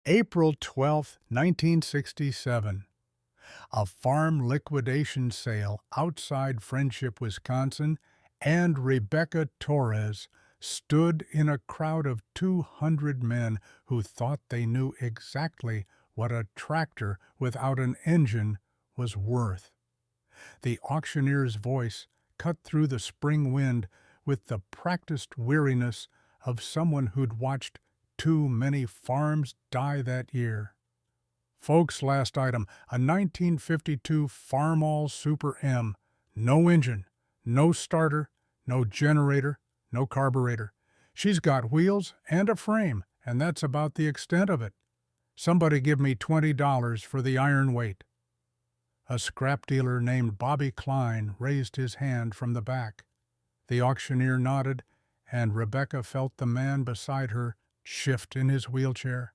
April 12, 1967. A farm liquidation sale outside Friendship, Wisconsin, and Rebecca Torres stood in a crowd of 200 men who thought they knew exactly what a tractor without an engine was worth. The auctioneer's voice cut through the spring wind with the practiced weariness of someone who'd watched too many farms die that year. Folks, last item, a 1952 Farmall Super M. No engine, no starter, no generator, no carburetor. She's got wheels and a frame, and that's about the extent of it. Somebody give me $20 for the iron weight. A scrap dealer named Bobby Klein raised his hand from the back. The auctioneer nodded, and Rebecca felt the man beside her shift in his wheelchair.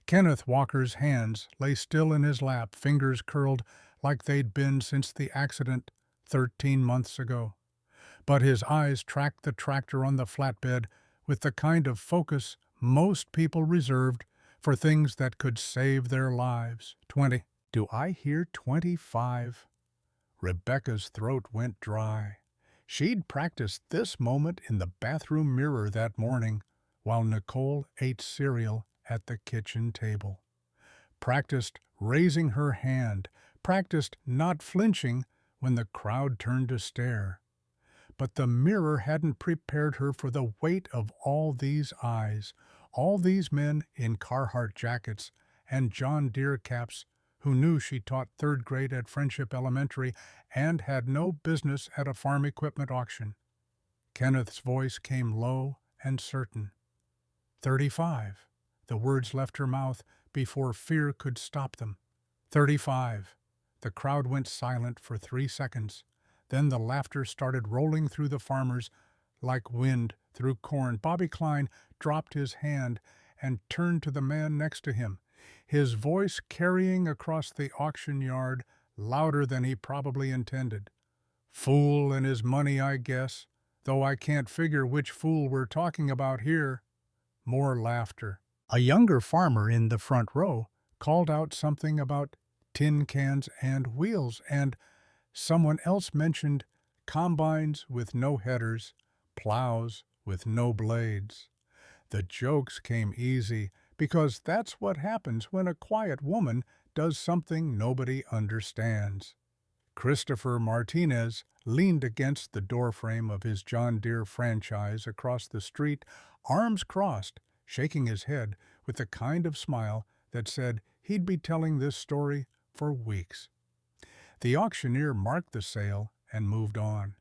Kenneth Walker's hands lay still in his lap, fingers curled like they'd been since the accident 13 months ago. But his eyes tracked the tractor on the flatbed with the kind of focus most people reserved for things that could save their lives. 20. Do I hear 25? Rebecca's throat went dry. She'd practiced this moment in the bathroom mirror that morning while Nicole ate cereal at the kitchen table. Practiced raising her hand, practiced not flinching when the crowd turned to stare. But the mirror hadn't prepared her for the weight of all these eyes, all these men in Carhartt jackets and John Deere caps who knew she taught third grade at Friendship Elementary and had no business at a farm equipment auction. Kenneth's voice came low and certain. 35. The words left her mouth before fear could stop them. 35. The crowd went silent for 3 seconds. Then the laughter started rolling through the farmers like wind through corn. Bobby Klein dropped his hand and turned to the man next to him, his voice carrying across the auction yard louder than he probably intended. Fool and his money, I guess, though I can't figure which fool we're talking about here. More laughter. A younger farmer in the front row called out something about tin cans and wheels, and someone else mentioned combines with no headers, plows with no blades. The jokes came easy because that's what happens when a quiet woman does something nobody understands. Christopher Martinez leaned against the doorframe of his John Deere franchise across the street, arms crossed, shaking his head with the kind of smile that said he'd be telling this story for weeks. The auctioneer marked the sale and moved on.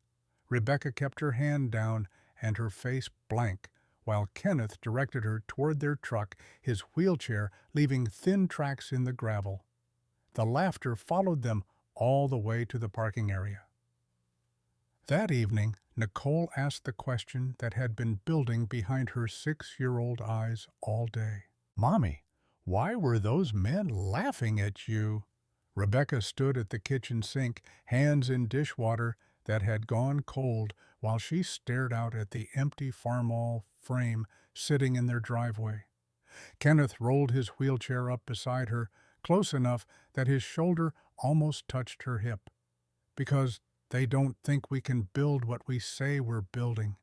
Rebecca kept her hand down and her face blank, while Kenneth directed her toward their truck, his wheelchair leaving thin tracks in the gravel. The laughter followed them all the way to the parking area. That evening, Nicole asked the question that had been building behind her 6-year-old eyes all day. "Mommy, why were those men laughing at you?" Rebecca stood at the kitchen sink, hands in dishwater that had gone cold, while she stared out at the empty Farmall frame sitting in their driveway. Kenneth rolled his wheelchair up beside her, close enough that his shoulder almost touched her hip. "Because they don't think we can build what we say we're building."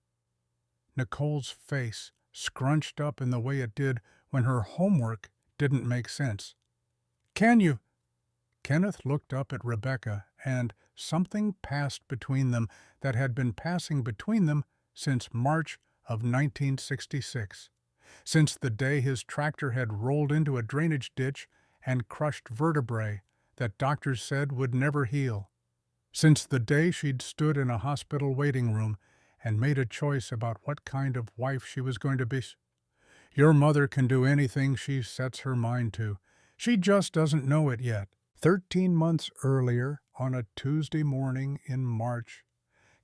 Nicole's face scrunched up in the way it did when her homework didn't make sense. "Can you?" Kenneth looked up at Rebecca, and something passed between them that had been passing between them since March of 1966, since the day his tractor had rolled into a drainage ditch and crushed vertebrae that doctors said would never heal, since the day she'd stood in a hospital waiting room and made a choice about what kind of wife she was going to be. Your mother can do anything she sets her mind to. She just doesn't know it yet. 13 months earlier, on a Tuesday morning in March,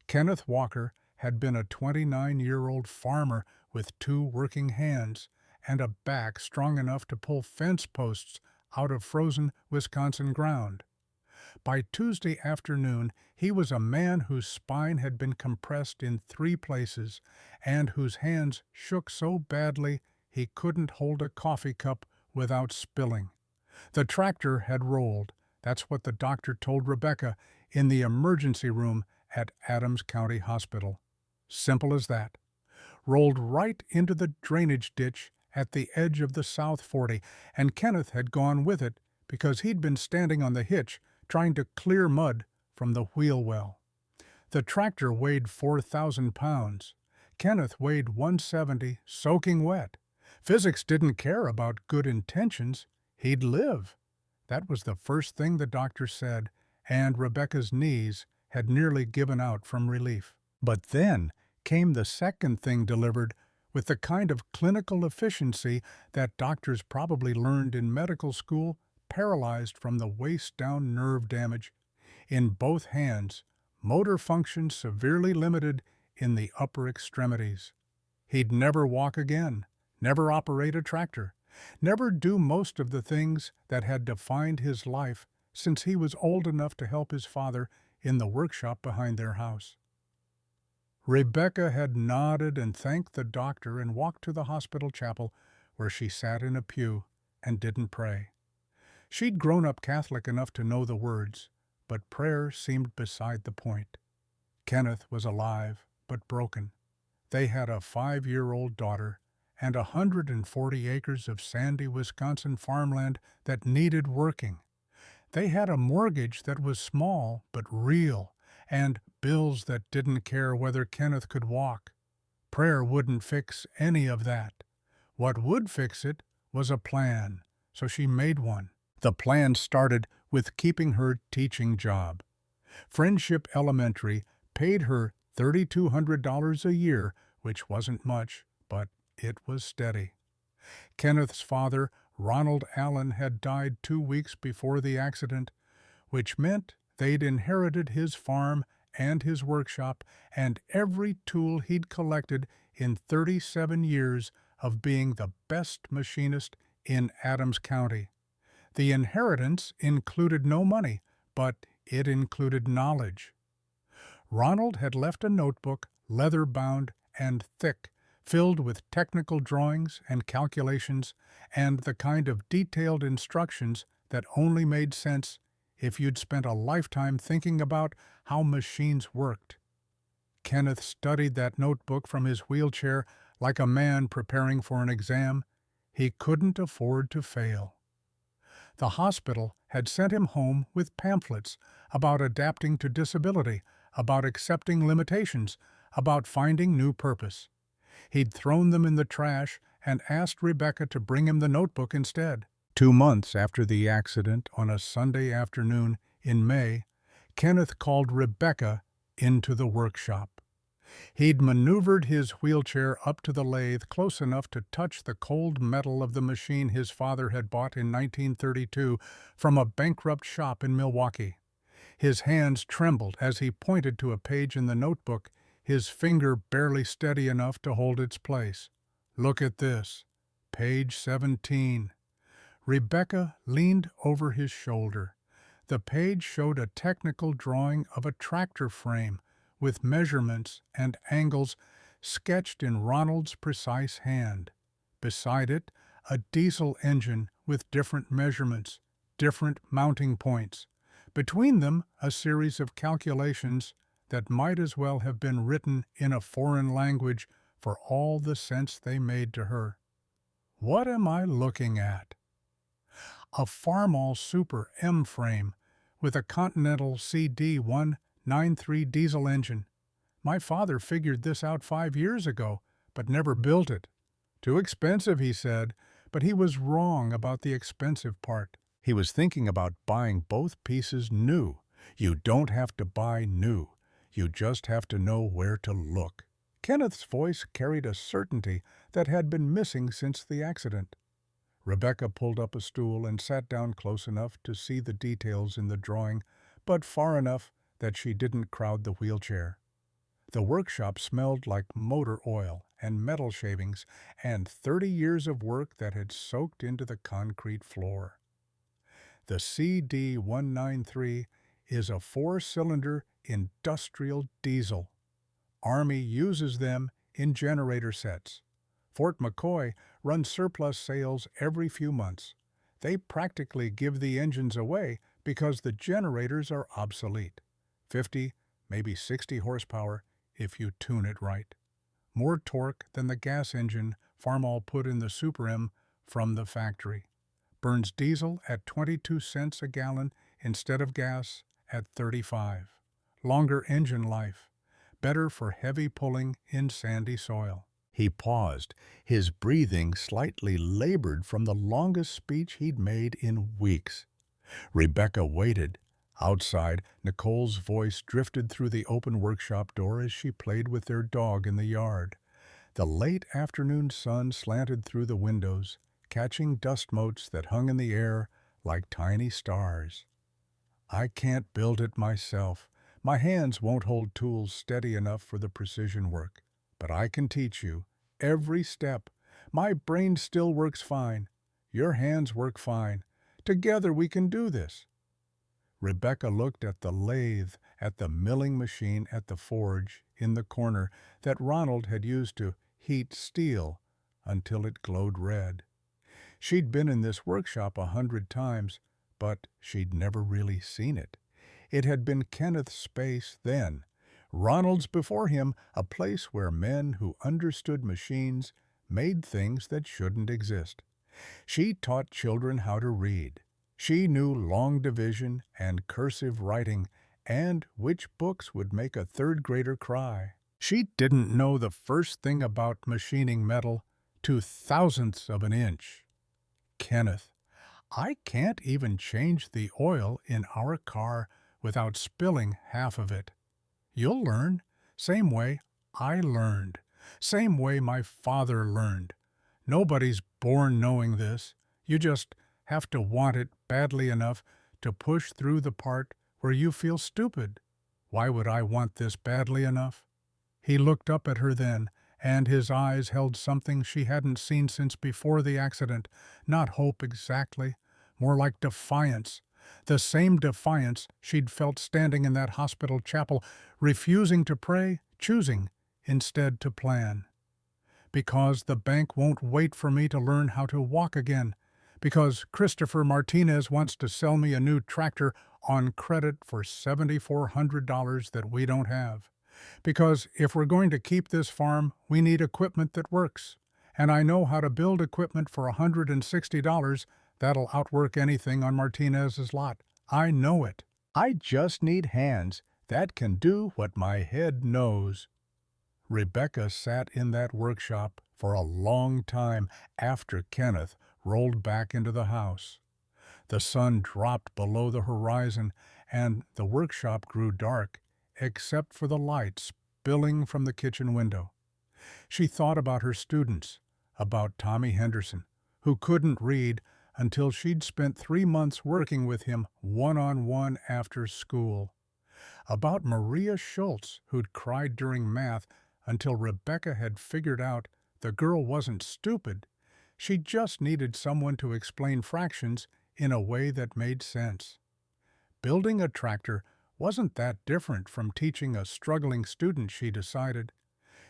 Kenneth Walker had been a 29-year-old farmer with 2 working hands and a back strong enough to pull fence posts out of frozen Wisconsin ground. By Tuesday afternoon, he was a man whose spine had been compressed in 3 places and whose hands shook so badly he couldn't hold a coffee cup without spilling. The tractor had rolled. That's what the doctor told Rebecca in the emergency room at Adams County Hospital. Simple as that. Rolled right into the drainage ditch at the edge of the South 40, and Kenneth had gone with it because he'd been standing on the hitch trying to clear mud from the wheel well. The tractor weighed 4,000 pounds. Kenneth weighed 170, soaking wet. Physics didn't care about good intentions. He'd live. That was the first thing the doctor said, and Rebecca's knees had nearly given out from relief. But then came the second thing delivered with the kind of clinical efficiency that doctors probably learned in medical school, paralyzed from the waist down nerve damage. In both hands, motor function severely limited in the upper extremities. He'd never walk again, never operate a tractor, never do most of the things that had defined his life since he was old enough to help his father in the workshop behind their house. Rebecca had nodded and thanked the doctor and walked to the hospital chapel, where she sat in a pew and didn't pray. She'd grown up Catholic enough to know the words, but prayer seemed beside the point. Kenneth was alive, but broken. They had a 5-year-old daughter and 140 acres of sandy Wisconsin farmland that needed working. They had a mortgage that was small but real, and bills that didn't care whether Kenneth could walk. Prayer wouldn't fix any of that. What would fix it was a plan, so she made one. The plan started with keeping her teaching job. Friendship Elementary paid her $3,200 a year, which wasn't much, but it was steady. Kenneth's father, Ronald Allen, had died 2 weeks before the accident, which meant they'd inherited his farm and his workshop and every tool he'd collected in 37 years of being the best machinist in Adams County. The inheritance included no money, but it included knowledge. Ronald had left a notebook, leather-bound and thick, filled with technical drawings and calculations and the kind of detailed instructions that only made sense if you'd spent a lifetime thinking about how machines worked. Kenneth studied that notebook from his wheelchair like a man preparing for an exam. He couldn't afford to fail. The hospital had sent him home with pamphlets about adapting to disability, about accepting limitations, about finding new purpose. He'd thrown them in the trash and asked Rebecca to bring him the notebook instead. 2 months after the accident, on a Sunday afternoon in May, Kenneth called Rebecca into the workshop. He'd maneuvered his wheelchair up to the lathe close enough to touch the cold metal of the machine his father had bought in 1932 from a bankrupt shop in Milwaukee. His hands trembled as he pointed to a page in the notebook, his finger barely steady enough to hold its place. "Look at this. Page 17. Rebecca leaned over his shoulder. The page showed a technical drawing of a tractor frame with measurements and angles sketched in Ronald's precise hand. Beside it, a diesel engine with different measurements, different mounting points. Between them, a series of calculations that might as well have been written in a foreign language for all the sense they made to her. What am I looking at? A Farmall Super M frame with a Continental CD193 diesel engine. My father figured this out 5 years ago, but never built it. Too expensive, he said, but he was wrong about the expensive part. He was thinking about buying both pieces new. You don't have to buy new. You just have to know where to look. Kenneth's voice carried a certainty that had been missing since the accident. Rebecca pulled up a stool and sat down close enough to see the details in the drawing, but far enough that she didn't crowd the wheelchair. The workshop smelled like motor oil and metal shavings and 30 years of work that had soaked into the concrete floor. The CD193 is a 4-cylinder industrial diesel. Army uses them in generator sets. Fort McCoy runs surplus sales every few months. They practically give the engines away because the generators are obsolete. 50, maybe 60 horsepower if you tune it right. More torque than the gas engine Farmall put in the Super M from the factory. Burns diesel at 22 cents a gallon instead of gas at 35. Longer engine life. Better for heavy pulling in sandy soil. He paused, his breathing slightly labored from the longest speech he'd made in weeks. Rebecca waited. Outside, Nicole's voice drifted through the open workshop door as she played with their dog in the yard. The late afternoon sun slanted through the windows, catching dust motes that hung in the air like tiny stars. I can't build it myself. My hands won't hold tools steady enough for the precision work. But I can teach you. Every step. My brain still works fine. Your hands work fine. Together we can do this. Rebecca looked at the lathe, at the milling machine at the forge in the corner that Ronald had used to heat steel until it glowed red. She'd been in this workshop 100 times, but she'd never really seen it. It had been Kenneth's space then, Ronald's before him, a place where men who understood machines made things that shouldn't exist. She taught children how to read. She knew long division and cursive writing and which books would make a third grader cry. She didn't know the first thing about machining metal to thousandths of an inch. Kenneth, I can't even change the oil in our car without spilling half of it. You'll learn. Same way I learned. Same way my father learned. Nobody's born knowing this. You just have to want it badly enough to push through the part where you feel stupid. Why would I want this badly enough? He looked up at her then, and his eyes held something she hadn't seen since before the accident. Not hope exactly, more like defiance. The same defiance she'd felt standing in that hospital chapel, refusing to pray, choosing instead to plan. Because the bank won't wait for me to learn how to walk again. Because Christopher Martinez wants to sell me a new tractor on credit for $7,400 that we don't have. Because if we're going to keep this farm, we need equipment that works. And I know how to build equipment for $160 that'll outwork anything on Martinez's lot. I know it. I just need hands that can do what my head knows. Rebecca sat in that workshop for a long time after Kenneth rolled back into the house. The sun dropped below the horizon, and the workshop grew dark, except for the light spilling from the kitchen window. She thought about her students, about Tommy Henderson, who couldn't read until she'd spent 3 months working with him one-on-one after school. About Maria Schultz, who'd cried during math until Rebecca had figured out the girl wasn't stupid. She just needed someone to explain fractions in a way that made sense. Building a tractor wasn't that different from teaching a struggling student, she decided.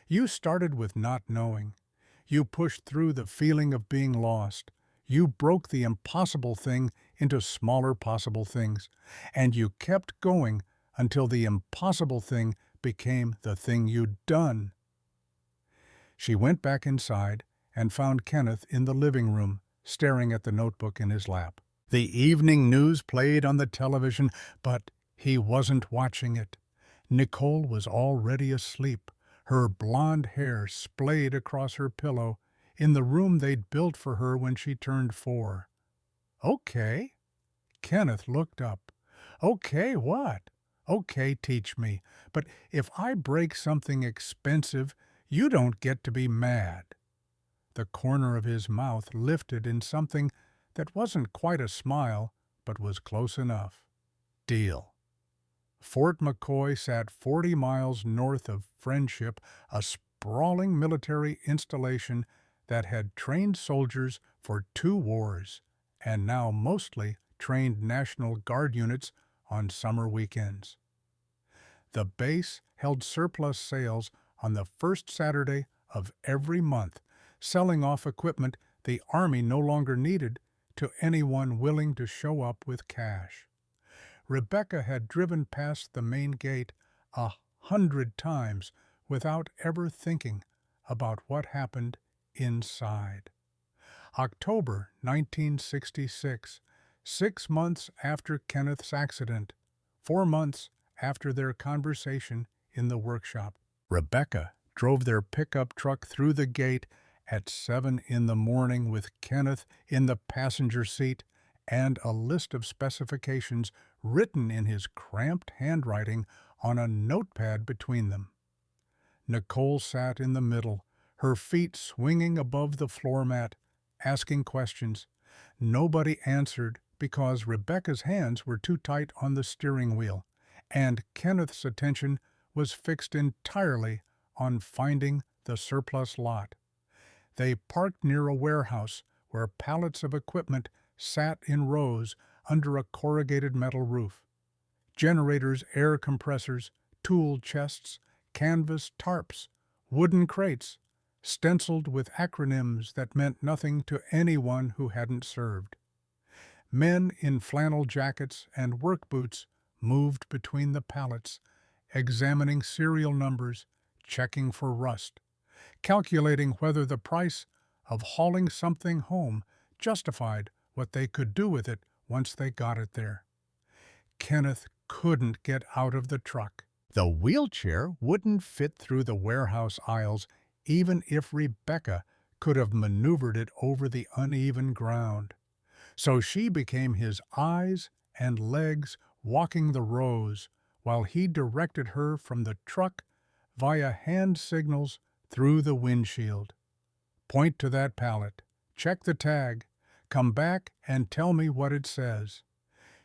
You started with not knowing. You pushed through the feeling of being lost. You broke the impossible thing into smaller possible things, and you kept going until the impossible thing became the thing you'd done. She went back inside and found Kenneth in the living room, staring at the notebook in his lap. The evening news played on the television, but he wasn't watching it. Nicole was already asleep, her blonde hair splayed across her pillow, in the room they'd built for her when she turned 4. Okay. Kenneth looked up. Okay, what? Okay, teach me. But if I break something expensive, you don't get to be mad. The corner of his mouth lifted in something that wasn't quite a smile, but was close enough. Deal. Fort McCoy sat 40 miles north of Friendship, a sprawling military installation that had trained soldiers for 2 wars, and now mostly trained National Guard units on summer weekends. The base held surplus sales on the first Saturday of every month, selling off equipment the Army no longer needed to anyone willing to show up with cash. Rebecca had driven past the main gate 100 times without ever thinking about what happened inside. October 1966, 6 months after Kenneth's accident, 4 months after their conversation in the workshop. Rebecca drove their pickup truck through the gate at 7 in the morning with Kenneth in the passenger seat and a list of specifications written in his cramped handwriting on a notepad between them. Nicole sat in the middle, her feet swinging above the floor mat, asking questions. Nobody answered because Rebecca's hands were too tight on the steering wheel, and Kenneth's attention was fixed entirely on finding the surplus lot. They parked near a warehouse where pallets of equipment sat in rows under a corrugated metal roof. Generators, air compressors, tool chests, canvas tarps, wooden crates, stenciled with acronyms that meant nothing to anyone who hadn't served. Men in flannel jackets and work boots moved between the pallets, examining serial numbers, checking for rust, calculating whether the price of hauling something home justified what they could do with it once they got it there. Kenneth couldn't get out of the truck. The wheelchair wouldn't fit through the warehouse aisles even if Rebecca could have maneuvered it over the uneven ground. So she became his eyes and legs walking the rows while he directed her from the truck via hand signals through the windshield. Point to that pallet, check the tag, come back and tell me what it says.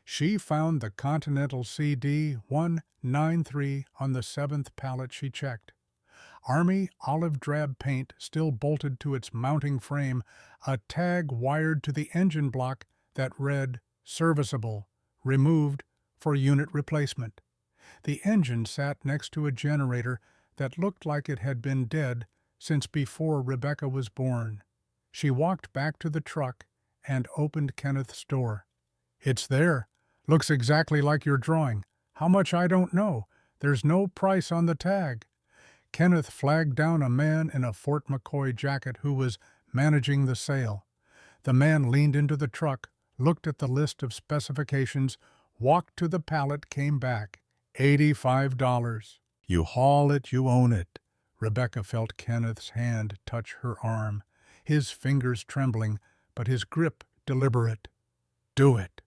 She found the Continental CD 193 on the 7th pallet she checked. Army olive drab paint still bolted to its mounting frame, a tag wired to the engine block that read "Serviceable, removed for unit replacement." The engine sat next to a generator that looked like it had been dead since before Rebecca was born. She walked back to the truck and opened Kenneth's door. "It's there. Looks exactly like your drawing. How much I don't know. There's no price on the tag." Kenneth flagged down a man in a Fort McCoy jacket who was managing the sale. The man leaned into the truck, looked at the list of specifications, walked to the pallet, came back. $85. You haul it, you own it. Rebecca felt Kenneth's hand touch her arm, his fingers trembling, but his grip deliberate. Do it.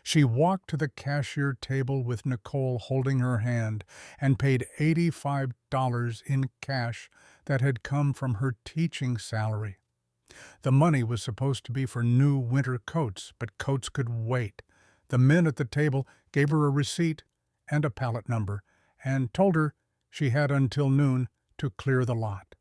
She walked to the cashier table with Nicole holding her hand and paid $85 in cash that had come from her teaching salary. The money was supposed to be for new winter coats, but coats could wait. The men at the table gave her a receipt and a pallet number and told her she had until noon to clear the lot.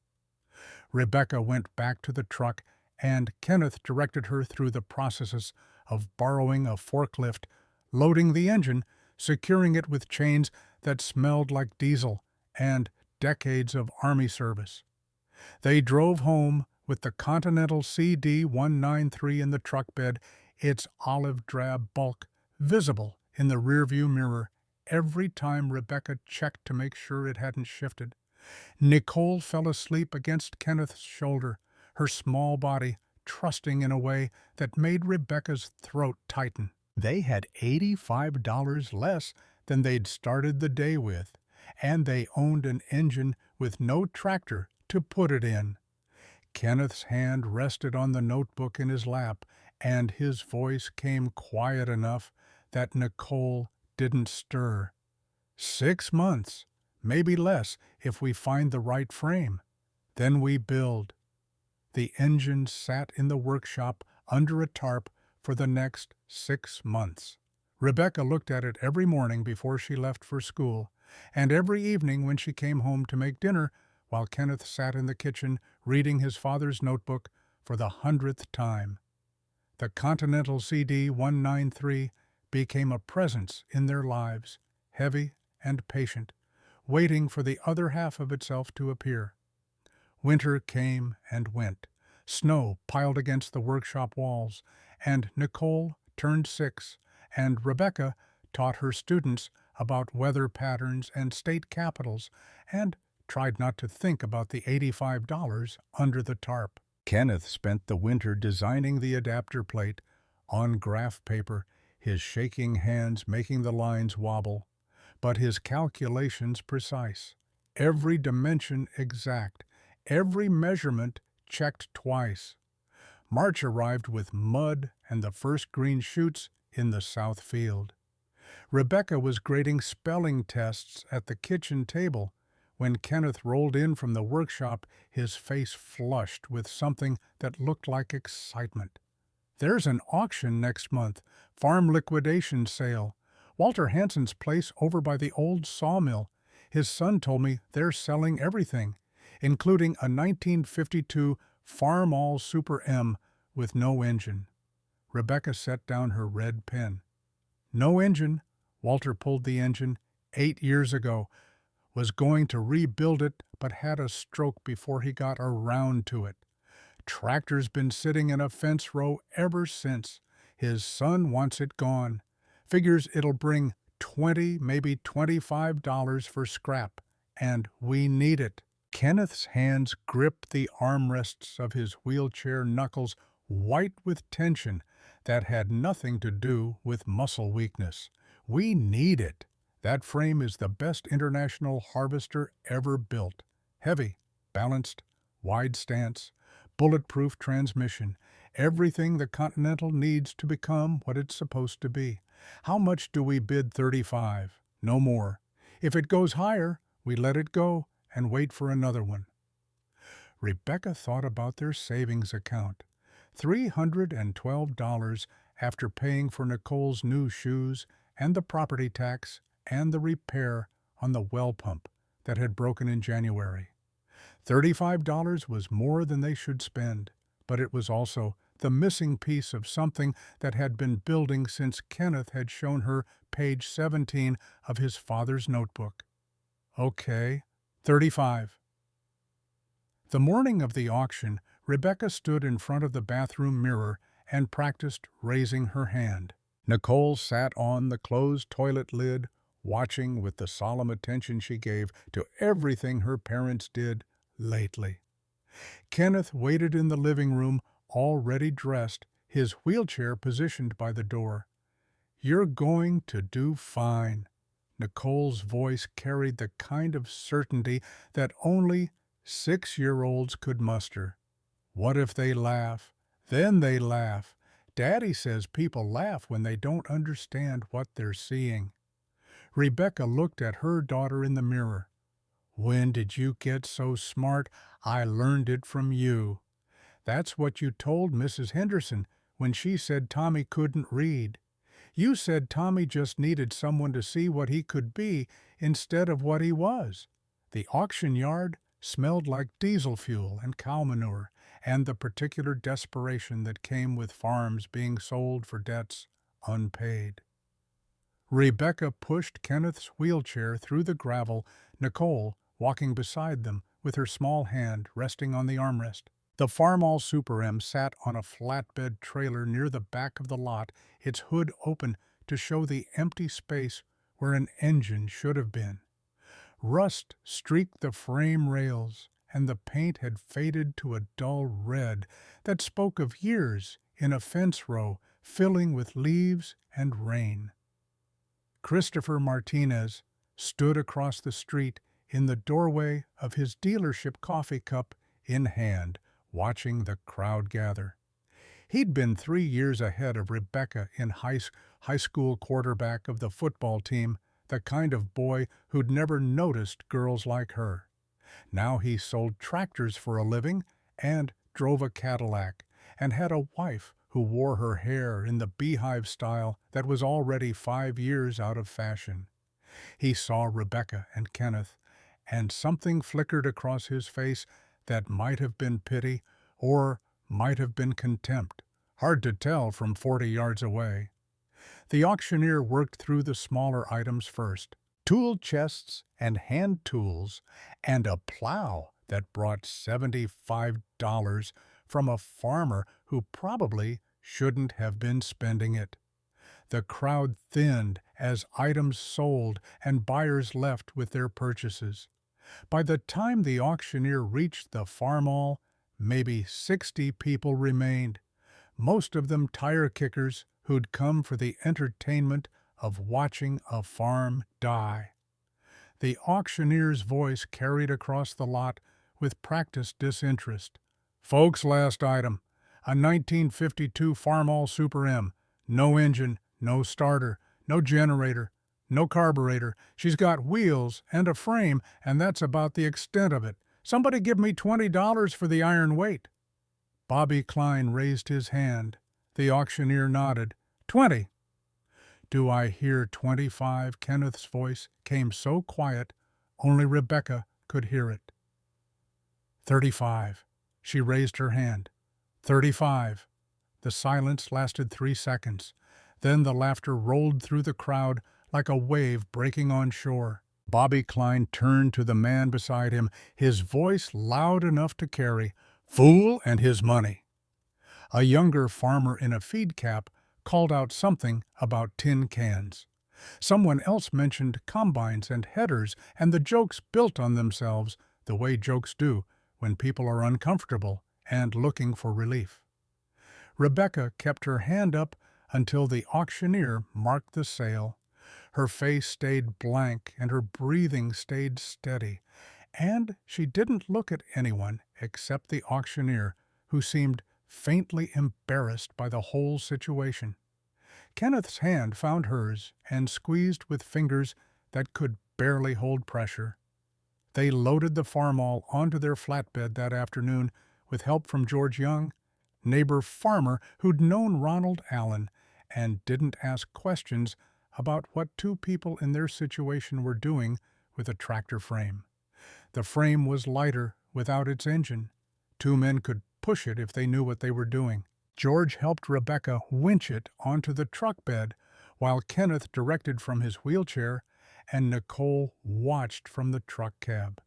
Rebecca went back to the truck, and Kenneth directed her through the processes of borrowing a forklift, loading the engine, securing it with chains that smelled like diesel, and decades of Army service. They drove home with the Continental CD 193 in the truck bed, its olive drab bulk visible in the rearview mirror every time Rebecca checked to make sure it hadn't shifted. Nicole fell asleep against Kenneth's shoulder, her small body trusting in a way that made Rebecca's throat tighten. They had $85 less than they'd started the day with, and they owned an engine with no tractor to put it in. Kenneth's hand rested on the notebook in his lap, and his voice came quiet enough that Nicole didn't stir. 6 months, maybe less if we find the right frame. Then we build. The engine sat in the workshop under a tarp for the next 6 months. Rebecca looked at it every morning before she left for school, and every evening when she came home to make dinner, while Kenneth sat in the kitchen reading his father's notebook for the 100th time. The Continental CD 193 became a presence in their lives, heavy and patient, waiting for the other half of itself to appear. Winter came and went, Snow piled against the workshop walls, and Nicole turned 6, and Rebecca taught her students about weather patterns and state capitals, and tried not to think about the $85 under the tarp. Kenneth spent the winter designing the adapter plate on graph paper, his shaking hands making the lines wobble, but his calculations precise. Every dimension exact, every measurement checked twice. March arrived with mud and the first green shoots in the south field. Rebecca was grading spelling tests at the kitchen table when Kenneth rolled in from the workshop, his face flushed with something that looked like excitement. "There's an auction next month, farm liquidation sale. Walter Hansen's place over by the old sawmill. His son told me they're selling everything, including a 1952 Farmall Super M with no engine." Rebecca set down her red pen. "No engine. Walter pulled the engine 8 years ago. Was going to rebuild it, but had a stroke before he got around to it. Tractor's been sitting in a fence row ever since. His son wants it gone. Figures it'll bring $20, maybe $25 for scrap, and we need it." Kenneth's hands gripped the armrests of his wheelchair, knuckles white with tension that had nothing to do with muscle weakness. "We need it. That frame is the best international harvester ever built. Heavy, balanced, wide stance, bulletproof transmission, everything the Continental needs to become what it's supposed to be. How much do we bid? 35. No more. If it goes higher, we let it go and wait for another one." Rebecca thought about their savings account. $312 after paying for Nicole's new shoes and the property tax and the repair on the well pump that had broken in January. $35 was more than they should spend, but it was also the missing piece of something that had been building since Kenneth had shown her page 17 of his father's notebook. Okay, 35. The morning of the auction, Rebecca stood in front of the bathroom mirror and practiced raising her hand. Nicole sat on the closed toilet lid, watching with the solemn attention she gave to everything her parents did lately. Kenneth waited in the living room, already dressed, his wheelchair positioned by the door. "You're going to do fine." Nicole's voice carried the kind of certainty that only 6-year-olds could muster. "What if they laugh? Then they laugh. Daddy says people laugh when they don't understand what they're seeing." Rebecca looked at her daughter in the mirror. "When did you get so smart? I learned it from you." "That's what you told Mrs. Henderson when she said Tommy couldn't read. You said Tommy just needed someone to see what he could be instead of what he was." The auction yard smelled like diesel fuel and cow manure, and the particular desperation that came with farms being sold for debts unpaid. Rebecca pushed Kenneth's wheelchair through the gravel, Nicole walking beside them with her small hand resting on the armrest. The Farmall Super M sat on a flatbed trailer near the back of the lot, its hood open to show the empty space where an engine should have been. Rust streaked the frame rails, and the paint had faded to a dull red that spoke of years in a fence row filling with leaves and rain. Christopher Martinez stood across the street in the doorway of his dealership, coffee cup in hand, watching the crowd gather. He'd been 3 years ahead of Rebecca in high school quarterback of the football team, the kind of boy who'd never noticed girls like her. Now he sold tractors for a living and drove a Cadillac, and had a wife who wore her hair in the beehive style that was already 5 years out of fashion. He saw Rebecca and Kenneth, and something flickered across his face that might have been pity or might have been contempt, hard to tell from 40 yards away. The auctioneer worked through the smaller items first: tool chests and hand tools, and a plow that brought $75 from a farmer who probably shouldn't have been spending it. The crowd thinned as items sold and buyers left with their purchases. By the time the auctioneer reached the farmall, maybe 60 people remained, most of them tire kickers who'd come for the entertainment of watching a farm die. The auctioneer's voice carried across the lot with practiced disinterest. "Folks, last item. A 1952 Farmall Super M. No engine, no starter, no generator, no carburetor. She's got wheels and a frame, and that's about the extent of it. Somebody give me $20 for the iron weight." Bobby Klein raised his hand. The auctioneer nodded. "20." "Do I hear 25?" Kenneth's voice came so quiet only Rebecca could hear it. 35. She raised her hand. 35. The silence lasted 3 seconds. Then the laughter rolled through the crowd like a wave breaking on shore. Bobby Klein turned to the man beside him, his voice loud enough to carry, "Fool and his money." A younger farmer in a feed cap called out something about tin cans. Someone else mentioned combines and headers, and the jokes built on themselves the way jokes do when people are uncomfortable and looking for relief. Rebecca kept her hand up until the auctioneer marked the sale. Her face stayed blank and her breathing stayed steady, and she didn't look at anyone except the auctioneer, who seemed faintly embarrassed by the whole situation. Kenneth's hand found hers and squeezed with fingers that could barely hold pressure. They loaded the farmall onto their flatbed that afternoon with help from George Young, neighbor farmer who'd known Ronald Allen and didn't ask questions about what two people in their situation were doing with a tractor frame. The frame was lighter without its engine. Two men could push it if they knew what they were doing. George helped Rebecca winch it onto the truck bed, while Kenneth directed from his wheelchair and Nicole watched from the truck cab.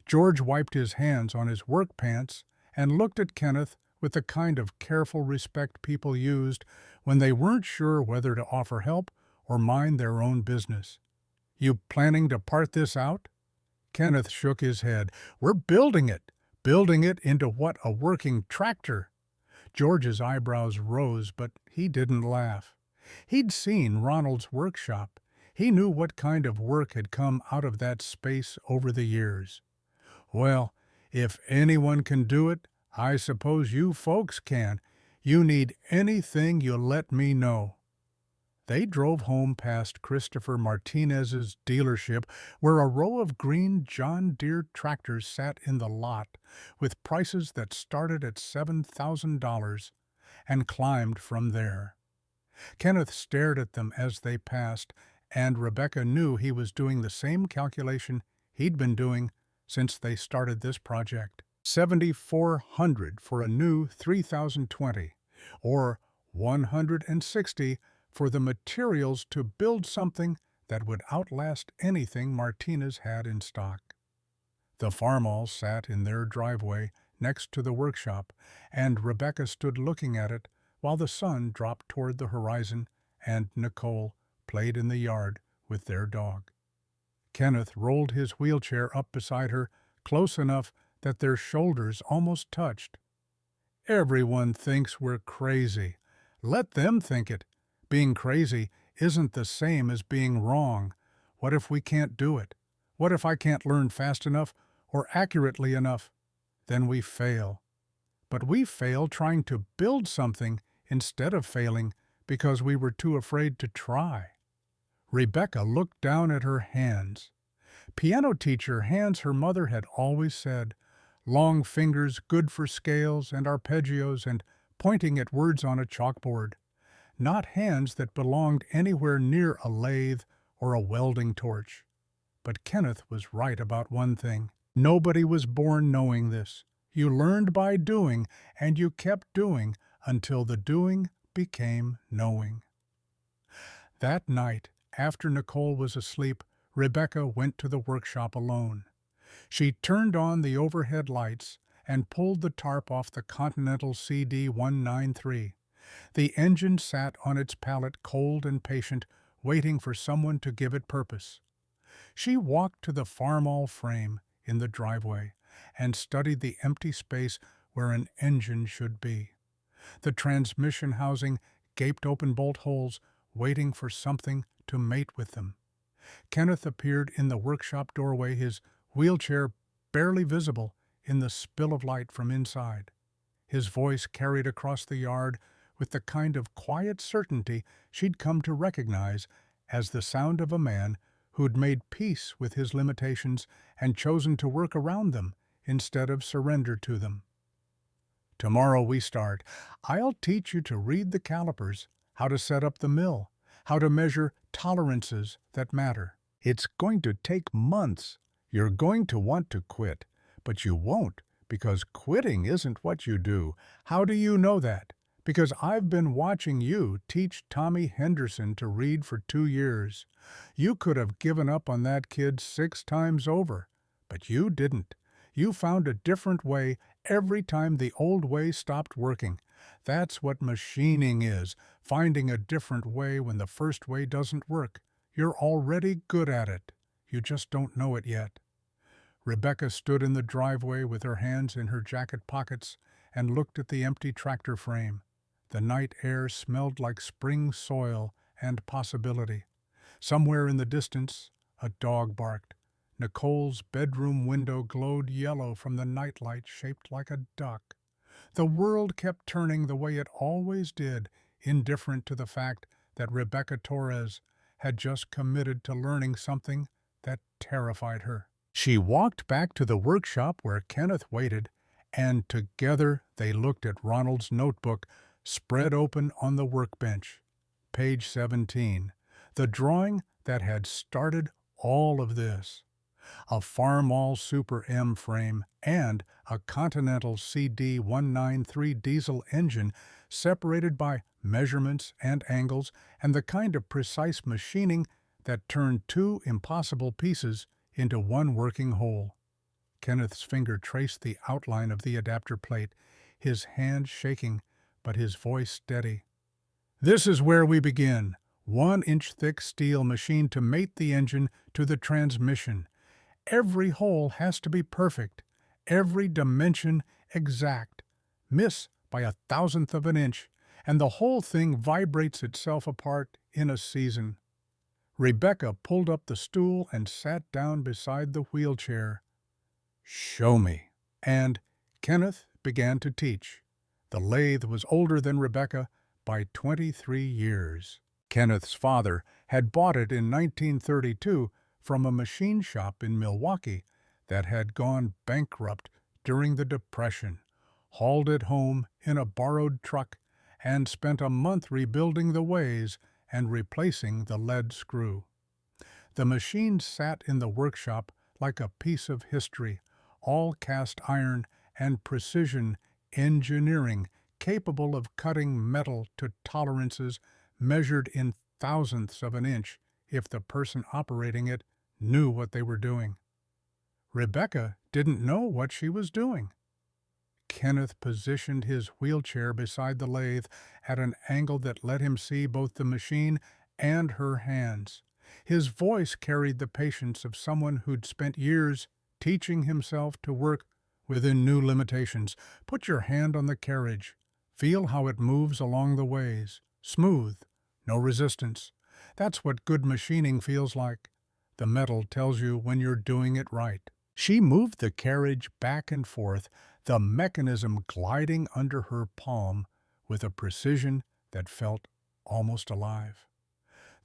George wiped his hands on his work pants and looked at Kenneth with the kind of careful respect people used when they weren't sure whether to offer help or mind their own business. "You planning to part this out?" Kenneth shook his head. "We're building it into what, a working tractor." George's eyebrows rose, but he didn't laugh. He'd seen Ronald's workshop. He knew what kind of work had come out of that space over the years. "Well, if anyone can do it, I suppose you folks can. You need anything, you let me know." They drove home past Christopher Martinez's dealership, where a row of green John Deere tractors sat in the lot, with prices that started at $7,000 and climbed from there. Kenneth stared at them as they passed, and Rebecca knew he was doing the same calculation he'd been doing since they started this project. $7,400 for a new 3020, or $160 for the materials to build something that would outlast anything Martinez had in stock. The farmall sat in their driveway next to the workshop, and Rebecca stood looking at it while the sun dropped toward the horizon and Nicole played in the yard with their dog. Kenneth rolled his wheelchair up beside her, close enough that their shoulders almost touched. "Everyone thinks we're crazy. Let them think it. Being crazy isn't the same as being wrong. What if we can't do it? What if I can't learn fast enough or accurately enough? Then we fail. But we fail trying to build something instead of failing because we were too afraid to try." Rebecca looked down at her hands. Piano teacher hands, her mother had always said. Long fingers good for scales and arpeggios and pointing at words on a chalkboard. Not hands that belonged anywhere near a lathe or a welding torch. But Kenneth was right about one thing. Nobody was born knowing this. You learned by doing, and you kept doing until the doing became knowing. That night, after Nicole was asleep, Rebecca went to the workshop alone. She turned on the overhead lights and pulled the tarp off the Continental CD-193. The engine sat on its pallet cold and patient, waiting for someone to give it purpose. She walked to the farmall frame in the driveway and studied the empty space where an engine should be. The transmission housing gaped open bolt holes, waiting for something to mate with them. Kenneth appeared in the workshop doorway, his wheelchair barely visible in the spill of light from inside. His voice carried across the yard with the kind of quiet certainty she'd come to recognize as the sound of a man who'd made peace with his limitations and chosen to work around them instead of surrender to them. Tomorrow we start. I'll teach you to read the calipers, how to set up the mill, how to measure tolerances that matter. It's going to take months. You're going to want to quit, but you won't, because quitting isn't what you do. How do you know that? Because I've been watching you teach Tommy Henderson to read for 2 years. You could have given up on that kid 6 times over, but you didn't. You found a different way every time the old way stopped working. That's what machining is, finding a different way when the first way doesn't work. You're already good at it. You just don't know it yet. Rebecca stood in the driveway with her hands in her jacket pockets and looked at the empty tractor frame. The night air smelled like spring soil and possibility. Somewhere in the distance, a dog barked. Nicole's bedroom window glowed yellow from the nightlight shaped like a duck. The world kept turning the way it always did, indifferent to the fact that Rebecca Torres had just committed to learning something that terrified her. She walked back to the workshop where Kenneth waited, and together they looked at Ronald's notebook spread open on the workbench. Page 17, the drawing that had started all of this. A Farmall Super M frame and a Continental CD-193 diesel engine separated by measurements and angles and the kind of precise machining that turned 2 impossible pieces into one working whole. Kenneth's finger traced the outline of the adapter plate, his hand shaking, but his voice steady. This is where we begin. 1-inch thick steel machine to mate the engine to the transmission. Every hole has to be perfect, every dimension exact. Miss by 1,000th of an inch, and the whole thing vibrates itself apart in a season. Rebecca pulled up the stool and sat down beside the wheelchair. Show me. And Kenneth began to teach. The lathe was older than Rebecca by 23 years. Kenneth's father had bought it in 1932 from a machine shop in Milwaukee that had gone bankrupt during the Depression, hauled it home in a borrowed truck, and spent a month rebuilding the ways and replacing the lead screw. The machine sat in the workshop like a piece of history, all cast iron and precision engineering capable of cutting metal to tolerances measured in thousandths of an inch if the person operating it knew what they were doing. Rebecca didn't know what she was doing. Kenneth positioned his wheelchair beside the lathe at an angle that let him see both the machine and her hands. His voice carried the patience of someone who'd spent years teaching himself to work within new limitations. Put your hand on the carriage. Feel how it moves along the ways. Smooth, no resistance. That's what good machining feels like. The metal tells you when you're doing it right. She moved the carriage back and forth, the mechanism gliding under her palm with a precision that felt almost alive.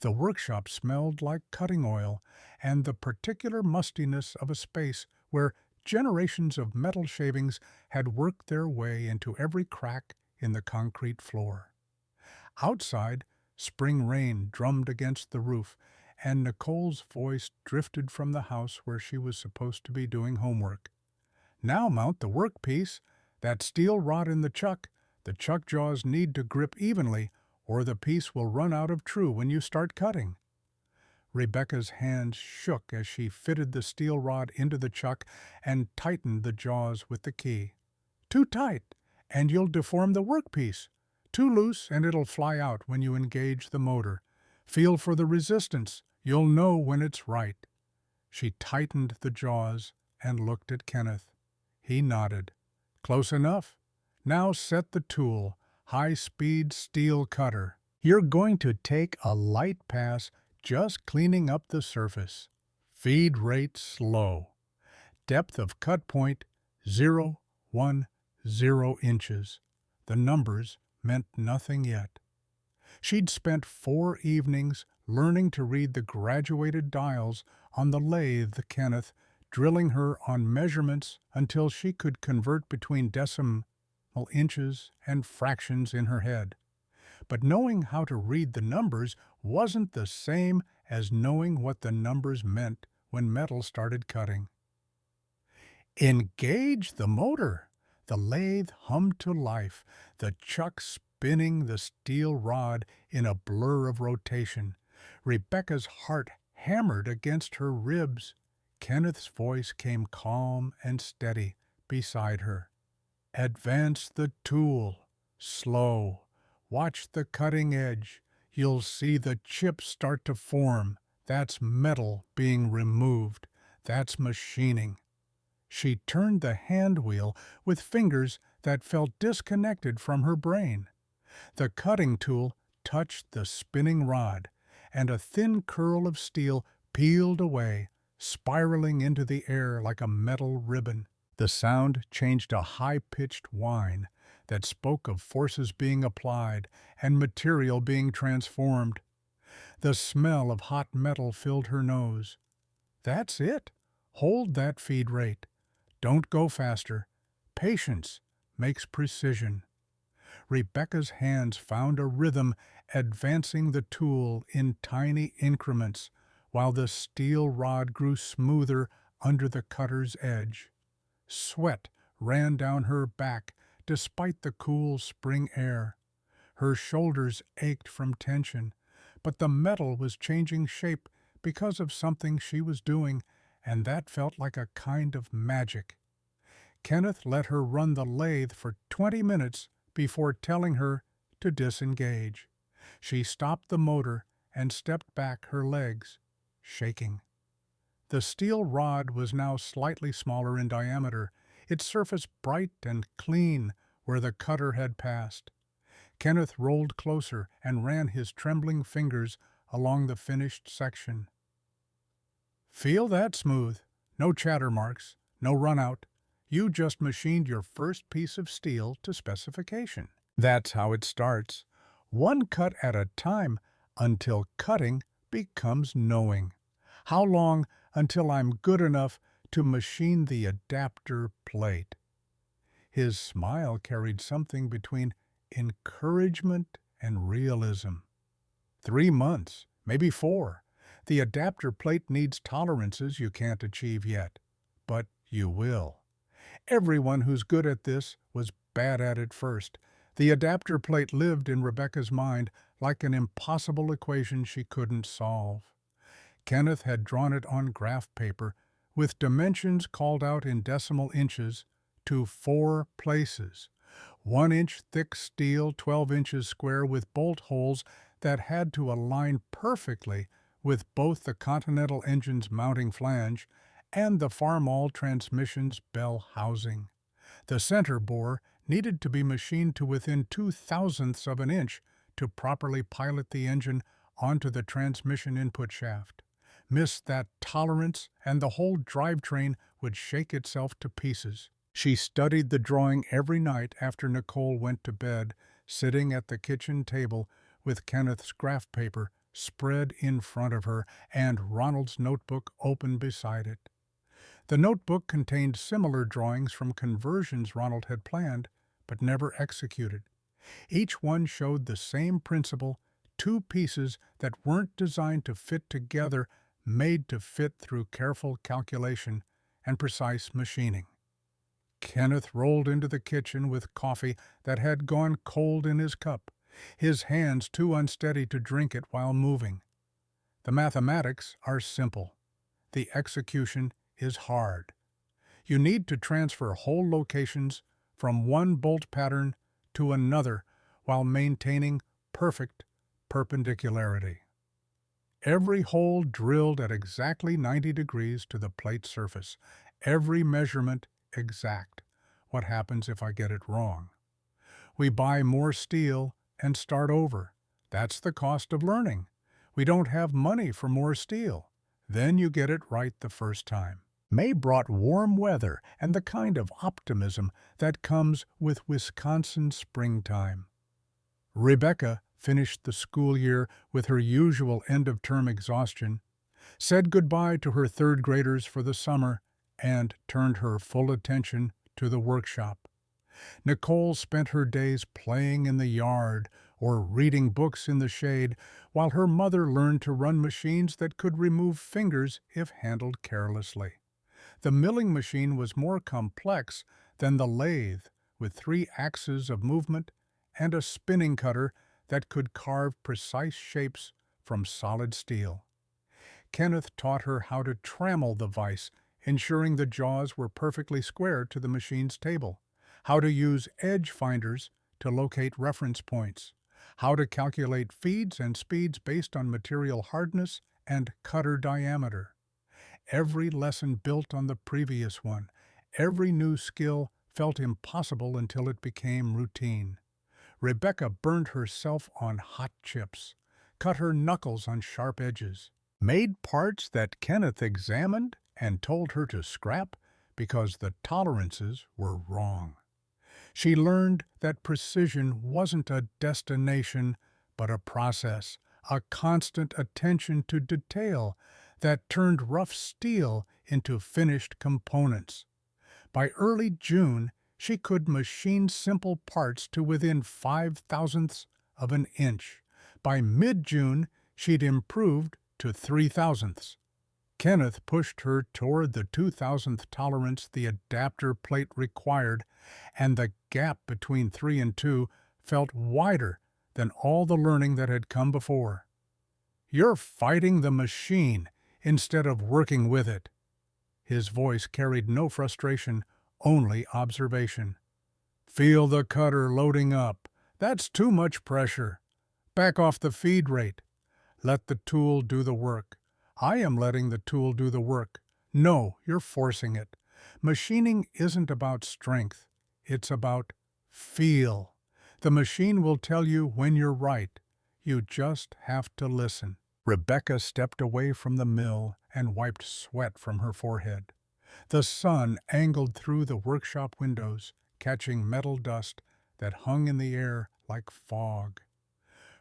The workshop smelled like cutting oil and the particular mustiness of a space where generations of metal shavings had worked their way into every crack in the concrete floor. Outside, spring rain drummed against the roof, and Nicole's voice drifted from the house where she was supposed to be doing homework. Now mount the workpiece, that steel rod in the chuck. The chuck jaws need to grip evenly, or the piece will run out of true when you start cutting. Rebecca's hands shook as she fitted the steel rod into the chuck and tightened the jaws with the key. Too tight, and you'll deform the workpiece. Too loose, and it'll fly out when you engage the motor. Feel for the resistance. You'll know when it's right. She tightened the jaws and looked at Kenneth. He nodded. Close enough. Now set the tool. High-speed steel cutter. You're going to take a light pass, just cleaning up the surface. Feed rate slow. Depth of cut point 0.10 inches. The numbers meant nothing yet. She'd spent 4 evenings learning to read the graduated dials on the lathe, Kenneth, drilling her on measurements until she could convert between decimal inches and fractions in her head. But knowing how to read the numbers wasn't the same as knowing what the numbers meant when metal started cutting. Engage the motor. The lathe hummed to life, the chuck spinning the steel rod in a blur of rotation. Rebecca's heart hammered against her ribs. Kenneth's voice came calm and steady beside her. Advance the tool. Slow. Watch the cutting edge. You'll see the chips start to form. That's metal being removed. That's machining. She turned the hand wheel with fingers that felt disconnected from her brain. The cutting tool touched the spinning rod, and a thin curl of steel peeled away, spiraling into the air like a metal ribbon. The sound changed a high-pitched whine that spoke of forces being applied and material being transformed. The smell of hot metal filled her nose. That's it. Hold that feed rate. Don't go faster. Patience makes precision. Rebecca's hands found a rhythm, advancing the tool in tiny increments, while the steel rod grew smoother under the cutter's edge. Sweat ran down her back despite the cool spring air. Her shoulders ached from tension, but the metal was changing shape because of something she was doing, and that felt like a kind of magic. Kenneth let her run the lathe for 20 minutes before telling her to disengage. She stopped the motor and stepped back, her legs shaking. The steel rod was now slightly smaller in diameter, its surface bright and clean where the cutter had passed. Kenneth rolled closer and ran his trembling fingers along the finished section. Feel that smooth? No chatter marks, no run out. You just machined your first piece of steel to specification. That's how it starts, one cut at a time, until cutting becomes knowing. How long until I'm good enough to machine the adapter plate? His smile carried something between encouragement and realism. 3 months, maybe 4. The adapter plate needs tolerances you can't achieve yet, but you will. Everyone who's good at this was bad at it first. The adapter plate lived in Rebecca's mind like an impossible equation she couldn't solve. Kenneth had drawn it on graph paper, with dimensions called out in decimal inches to 4 places. 1 inch thick steel, 12 inches square, with bolt holes that had to align perfectly with both the Continental engine's mounting flange and the Farmall transmission's bell housing. The center bore needed to be machined to within 0.02 of an inch to properly pilot the engine onto the transmission input shaft. Miss that tolerance, and the whole drivetrain would shake itself to pieces. She studied the drawing every night after Nicole went to bed, sitting at the kitchen table with Kenneth's graph paper spread in front of her and Ronald's notebook open beside it. The notebook contained similar drawings from conversions Ronald had planned, but never executed. Each one showed the same principle, 2 pieces that weren't designed to fit together, made to fit through careful calculation and precise machining. Kenneth rolled into the kitchen with coffee that had gone cold in his cup, his hands too unsteady to drink it while moving. The mathematics are simple. The execution is hard. You need to transfer whole locations from one bolt pattern to another while maintaining perfect perpendicularity. Every hole drilled at exactly 90 degrees to the plate surface, every measurement exact. What happens if I get it wrong? We buy more steel and start over. That's the cost of learning. We don't have money for more steel. Then you get it right the first time. May brought warm weather and the kind of optimism that comes with Wisconsin springtime. Rebecca finished the school year with her usual end-of-term exhaustion, said goodbye to her third graders for the summer, and turned her full attention to the workshop. Nicole spent her days playing in the yard or reading books in the shade, while her mother learned to run machines that could remove fingers if handled carelessly. The milling machine was more complex than the lathe, with 3 axes of movement and a spinning cutter that could carve precise shapes from solid steel. Kenneth taught her how to trammel the vise, ensuring the jaws were perfectly square to the machine's table, how to use edge finders to locate reference points, how to calculate feeds and speeds based on material hardness and cutter diameter. Every lesson built on the previous one. Every new skill felt impossible until it became routine. Rebecca burned herself on hot chips, cut her knuckles on sharp edges, made parts that Kenneth examined and told her to scrap because the tolerances were wrong. She learned that precision wasn't a destination, but a process, a constant attention to detail that turned rough steel into finished components. By early June, she could machine simple parts to within 5/1000ths of an inch. By mid-June, she'd improved to 3/1000ths. Kenneth pushed her toward the 2,000th tolerance the adapter plate required, and the gap between 3 and 2 felt wider than all the learning that had come before. "You're fighting the machine instead of working with it." His voice carried no frustration, only observation. "Feel the cutter loading up. That's too much pressure. Back off the feed rate. Let the tool do the work." "I am letting the tool do the work." "No, you're forcing it." Machining isn't about strength. It's about feel. The machine will tell you when you're right. You just have to listen. Rebecca stepped away from the mill and wiped sweat from her forehead. The sun angled through the workshop windows, catching metal dust that hung in the air like fog.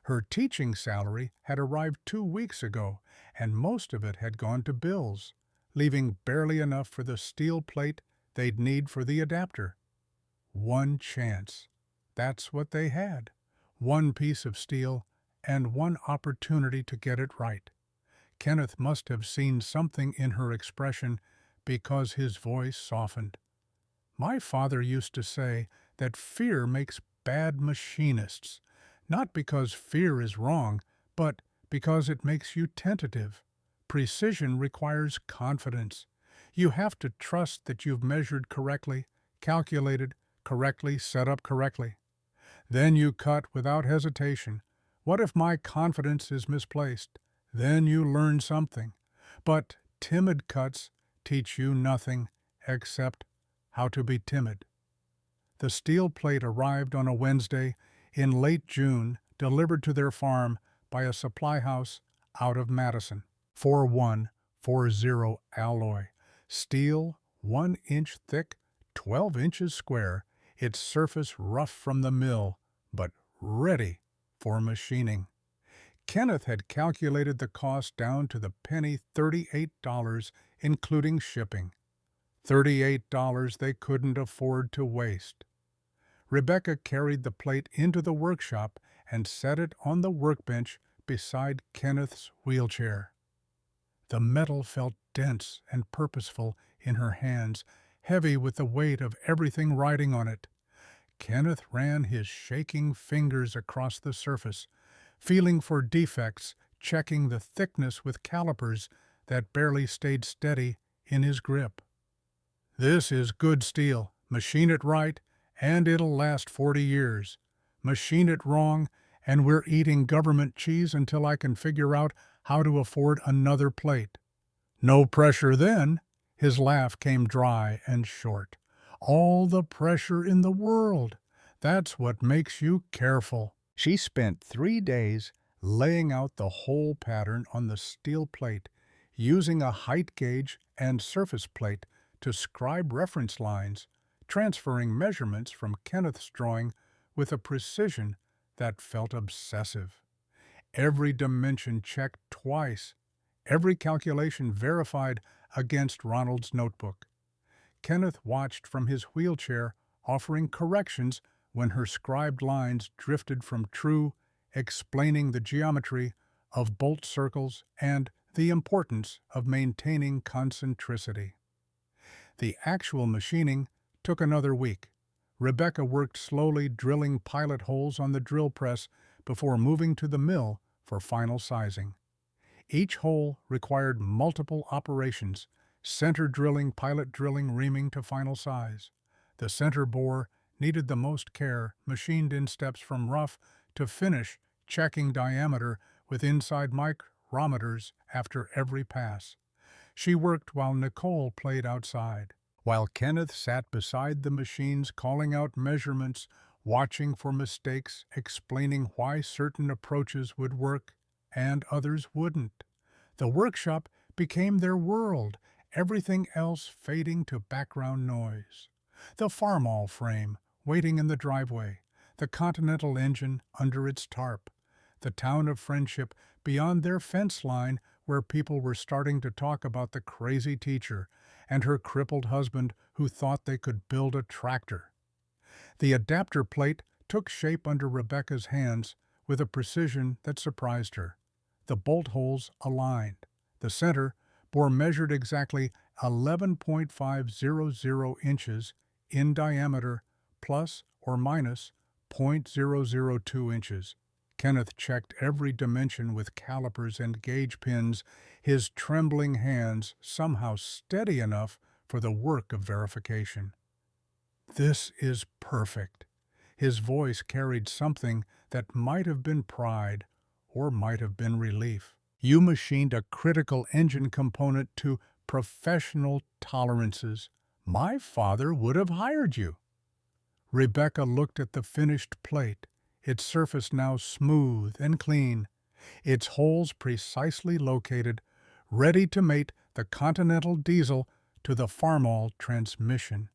Her teaching salary had arrived 2 weeks ago, and most of it had gone to bills, leaving barely enough for the steel plate they'd need for the adapter. One chance. That's what they had. One piece of steel and one opportunity to get it right. Kenneth must have seen something in her expression because his voice softened. "My father used to say that fear makes bad machinists. Not because fear is wrong, but because it makes you tentative. Precision requires confidence. You have to trust that you've measured correctly, calculated correctly, set up correctly. Then you cut without hesitation. What if my confidence is misplaced? Then you learn something. But timid cuts teach you nothing except how to be timid." The steel plate arrived on a Wednesday in late June, delivered to their farm by a supply house out of Madison. 4140 alloy. Steel, 1 inch thick, 12 inches square, its surface rough from the mill, but ready for machining. Kenneth had calculated the cost down to the penny, $38, including shipping. $38 they couldn't afford to waste. Rebecca carried the plate into the workshop and set it on the workbench beside Kenneth's wheelchair. The metal felt dense and purposeful in her hands, heavy with the weight of everything riding on it. Kenneth ran his shaking fingers across the surface, feeling for defects, checking the thickness with calipers that barely stayed steady in his grip. "This is good steel. Machine it right, and it'll last 40 years. Machine it wrong, and we're eating government cheese until I can figure out how to afford another plate." "No pressure then." His laugh came dry and short. "All the pressure in the world. That's what makes you careful." She spent 3 days laying out the whole pattern on the steel plate, using a height gauge and surface plate to scribe reference lines, transferring measurements from Kenneth's drawing with a precision that felt obsessive. Every dimension checked twice, every calculation verified against Ronald's notebook. Kenneth watched from his wheelchair, offering corrections when her scribed lines drifted from true, explaining the geometry of bolt circles and the importance of maintaining concentricity. The actual machining took another week. Rebecca worked slowly, drilling pilot holes on the drill press before moving to the mill for final sizing. Each hole required multiple operations: center drilling, pilot drilling, reaming to final size. The center bore needed the most care, machined in steps from rough to finish, checking diameter with inside micrometers after every pass. She worked while Nicole played outside, while Kenneth sat beside the machines calling out measurements, watching for mistakes, explaining why certain approaches would work and others wouldn't. The workshop became their world, everything else fading to background noise. The farmall frame waiting in the driveway, the Continental engine under its tarp, the town of Friendship beyond their fence line where people were starting to talk about the crazy teacher and her crippled husband who thought they could build a tractor. The adapter plate took shape under Rebecca's hands with a precision that surprised her. The bolt holes aligned. The center bore measured exactly 11.500 inches in diameter, plus or minus 0.002 inches. Kenneth checked every dimension with calipers and gauge pins, his trembling hands somehow steady enough for the work of verification. "This is perfect." His voice carried something that might have been pride or might have been relief. "You machined a critical engine component to professional tolerances. My father would have hired you." Rebecca looked at the finished plate, its surface now smooth and clean, its holes precisely located, ready to mate the Continental diesel to the farmall transmission.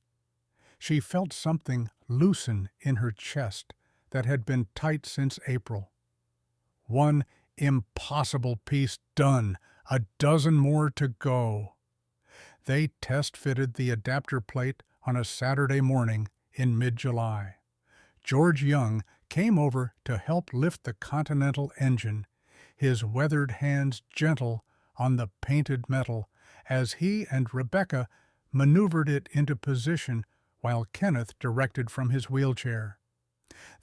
She felt something loosen in her chest that had been tight since April. One impossible piece done, a dozen more to go. They test-fitted the adapter plate on a Saturday morning in mid-July. George Young came over to help lift the Continental engine, his weathered hands gentle on the painted metal as he and Rebecca maneuvered it into position while Kenneth directed from his wheelchair.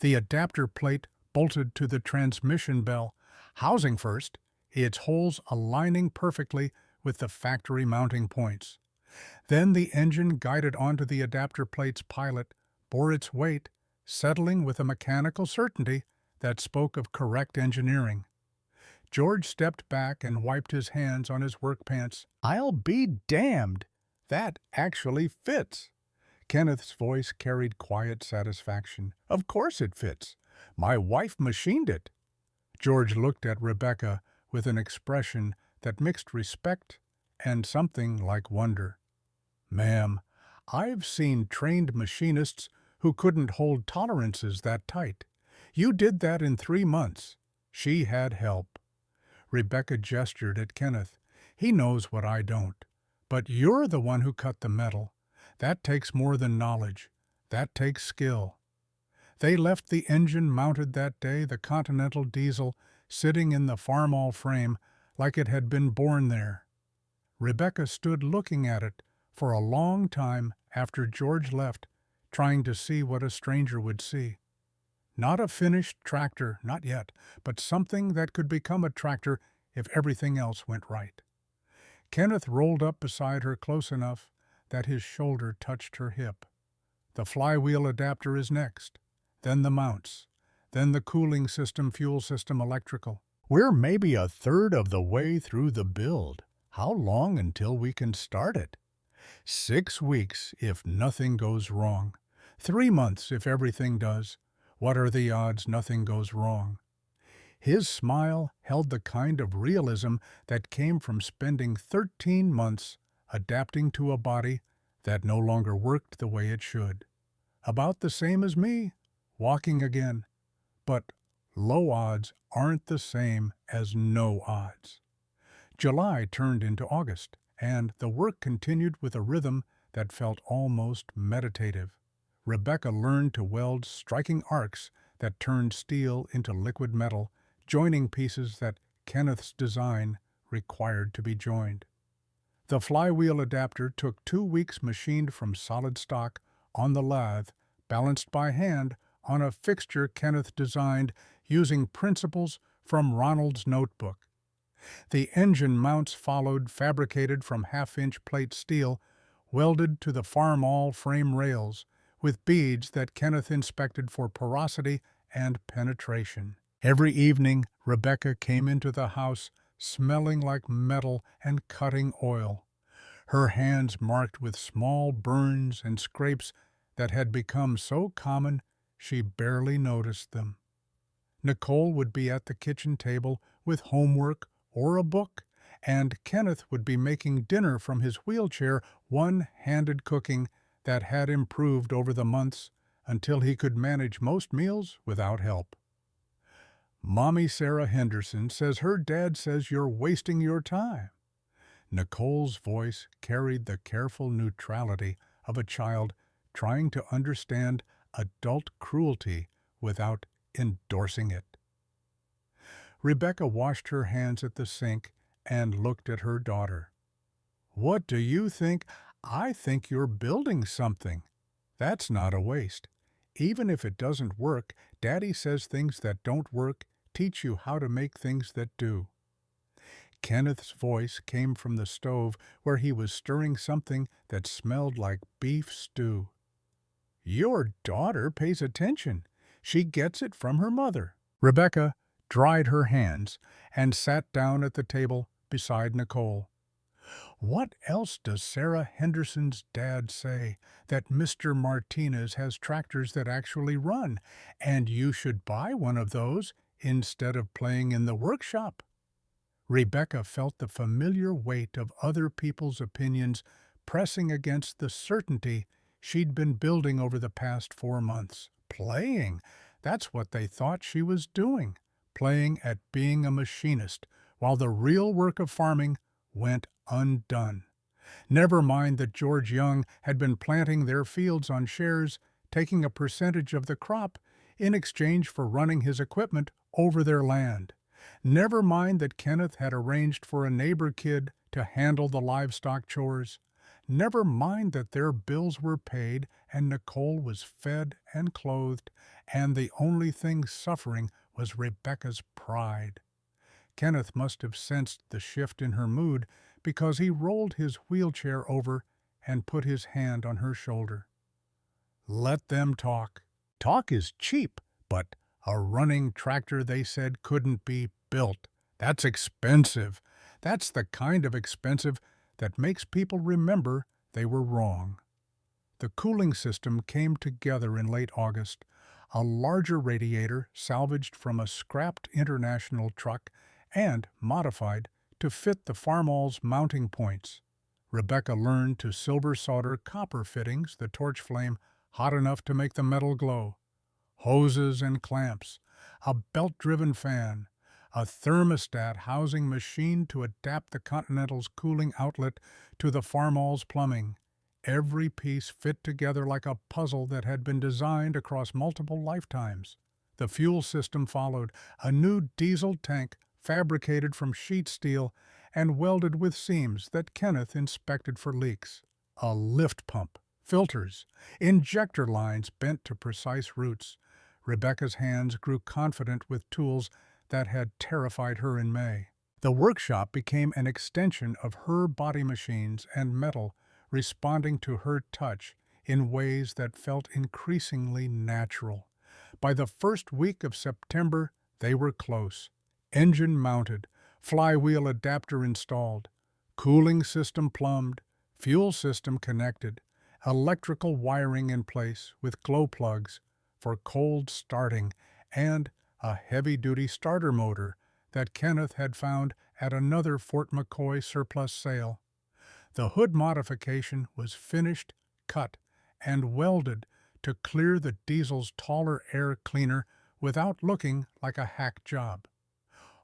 The adapter plate bolted to the transmission bell, housing first, its holes aligning perfectly with the factory mounting points. Then the engine guided onto the adapter plate's pilot, bore its weight, settling with a mechanical certainty that spoke of correct engineering. George stepped back and wiped his hands on his work pants. "I'll be damned! That actually fits!" Kenneth's voice carried quiet satisfaction. "Of course it fits. My wife machined it." George looked at Rebecca with an expression that mixed respect and something like wonder. "Ma'am, I've seen trained machinists who couldn't hold tolerances that tight. You did that in 3 months. She had help." Rebecca gestured at Kenneth. "He knows what I don't. But you're the one who cut the metal. That takes more than knowledge. That takes skill." They left the engine mounted that day, the Continental diesel, sitting in the farmall frame like it had been born there. Rebecca stood looking at it for a long time after George left, trying to see what a stranger would see. Not a finished tractor, not yet, but something that could become a tractor if everything else went right. Kenneth rolled up beside her close enough that his shoulder touched her hip. The flywheel adapter is next, then the mounts, then the cooling system, fuel system, electrical. We're maybe a third of the way through the build. How long until we can start it? 6 weeks if nothing goes wrong. 3 months if everything does. What are the odds nothing goes wrong? His smile held the kind of realism that came from spending 13 months adapting to a body that no longer worked the way it should. About the same as me, walking again. But low odds aren't the same as no odds. July turned into August, and the work continued with a rhythm that felt almost meditative. Rebecca learned to weld striking arcs that turned steel into liquid metal, joining pieces that Kenneth's design required to be joined. The flywheel adapter took 2 weeks machined from solid stock on the lathe, balanced by hand on a fixture Kenneth designed using principles from Ronald's notebook. The engine mounts followed, fabricated from half-inch plate steel, welded to the farm-all frame rails, with beads that Kenneth inspected for porosity and penetration. Every evening, Rebecca came into the house smelling like metal and cutting oil, her hands marked with small burns and scrapes that had become so common she barely noticed them. Nicole would be at the kitchen table with homework or a book, and Kenneth would be making dinner from his wheelchair, one-handed cooking that had improved over the months until he could manage most meals without help. Mommy Sarah Henderson says her dad says you're wasting your time. Nicole's voice carried the careful neutrality of a child trying to understand adult cruelty without endorsing it. Rebecca washed her hands at the sink and looked at her daughter. "What do you think? I think you're building something. That's not a waste. Even if it doesn't work, Daddy says things that don't work teach you how to make things that do." Kenneth's voice came from the stove where he was stirring something that smelled like beef stew. "Your daughter pays attention. She gets it from her mother." Rebecca dried her hands and sat down at the table beside Nicole. "What else does Sarah Henderson's dad say? That Mr. Martinez has tractors that actually run, and you should buy one of those instead of playing in the workshop." Rebecca felt the familiar weight of other people's opinions pressing against the certainty she'd been building over the past 4 months. Playing! That's what they thought she was doing, playing at being a machinist, while the real work of farming went undone. Never mind that George Young had been planting their fields on shares, taking a percentage of the crop in exchange for running his equipment over their land. Never mind that Kenneth had arranged for a neighbor kid to handle the livestock chores. Never mind that their bills were paid and Nicole was fed and clothed, and the only thing suffering was Rebecca's pride. Kenneth must have sensed the shift in her mood because he rolled his wheelchair over and put his hand on her shoulder. "Let them talk. Talk is cheap, but a running tractor, they said, couldn't be built. That's expensive. That's the kind of expensive that makes people remember they were wrong." The cooling system came together in late August, a larger radiator salvaged from a scrapped International truck and modified to fit the farmall's mounting points. Rebecca learned to silver solder copper fittings, the torch flame hot enough to make the metal glow. Hoses and clamps, a belt-driven fan, a thermostat housing machined to adapt the Continental's cooling outlet to the farmall's plumbing. Every piece fit together like a puzzle that had been designed across multiple lifetimes. The fuel system followed, a new diesel tank fabricated from sheet steel and welded with seams that Kenneth inspected for leaks. A lift pump, filters, injector lines bent to precise routes. Rebecca's hands grew confident with tools that had terrified her in May. The workshop became an extension of her body machines and metal responding to her touch in ways that felt increasingly natural. By the first week of September, they were close. Engine mounted, flywheel adapter installed, cooling system plumbed, fuel system connected, electrical wiring in place with glow plugs for cold starting, and a heavy-duty starter motor that Kenneth had found at another Fort McCoy surplus sale. The hood modification was finished, cut, and welded to clear the diesel's taller air cleaner without looking like a hack job.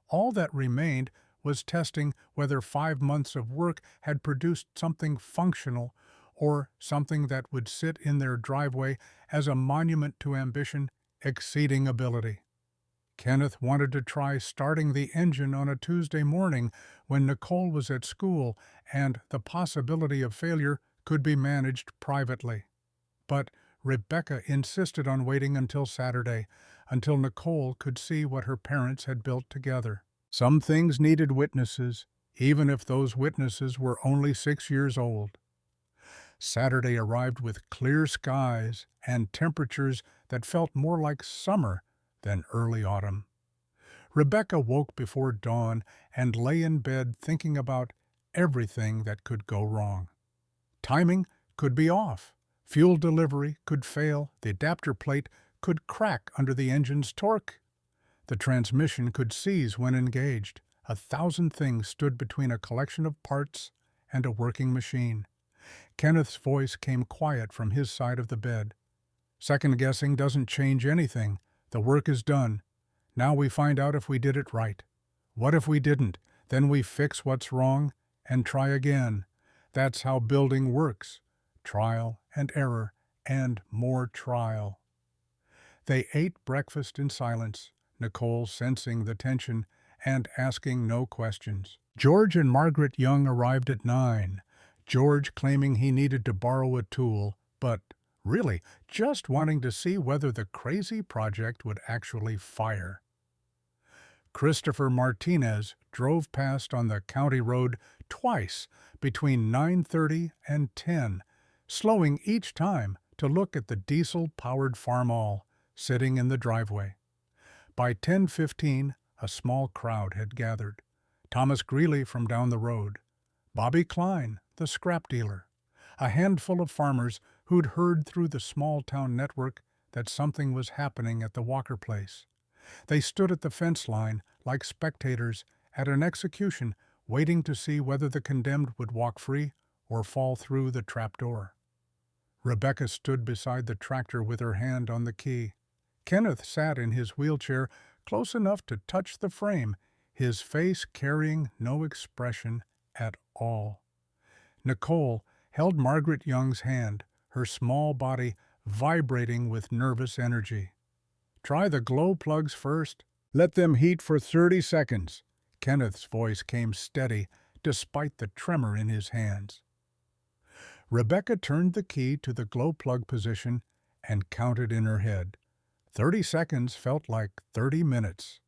All that remained was testing whether 5 months of work had produced something functional or something that would sit in their driveway as a monument to ambition exceeding ability. Kenneth wanted to try starting the engine on a Tuesday morning when Nicole was at school and the possibility of failure could be managed privately. But Rebecca insisted on waiting until Saturday, until Nicole could see what her parents had built together. Some things needed witnesses, even if those witnesses were only 6 years old. Saturday arrived with clear skies and temperatures that felt more like summer than early autumn. Rebecca woke before dawn and lay in bed thinking about everything that could go wrong. Timing could be off. Fuel delivery could fail. The adapter plate could crack under the engine's torque. The transmission could seize when engaged. 1,000 things stood between a collection of parts and a working machine. Kenneth's voice came quiet from his side of the bed. "Second-guessing doesn't change anything. The work is done. Now we find out if we did it right. What if we didn't? Then we fix what's wrong and try again. That's how building works. Trial and error and more trial." They ate breakfast in silence, Nicole sensing the tension and asking no questions. George and Margaret Young arrived at 9, George claiming he needed to borrow a tool, but really just wanting to see whether the crazy project would actually fire. Christopher Martinez drove past on the county road twice between 9:30 and 10, slowing each time to look at the diesel-powered farmall sitting in the driveway. By 10:15, a small crowd had gathered. Thomas Greeley from down the road, Bobby Klein, the scrap dealer, a handful of farmers who'd heard through the small-town network that something was happening at the Walker place. They stood at the fence line like spectators at an execution, waiting to see whether the condemned would walk free or fall through the trapdoor. Rebecca stood beside the tractor with her hand on the key. Kenneth sat in his wheelchair close enough to touch the frame, his face carrying no expression at all. Nicole held Margaret Young's hand, her small body vibrating with nervous energy. "Try the glow plugs first. Let them heat for 30 seconds. Kenneth's voice came steady, despite the tremor in his hands. Rebecca turned the key to the glow plug position and counted in her head. 30 seconds felt like 30 minutes.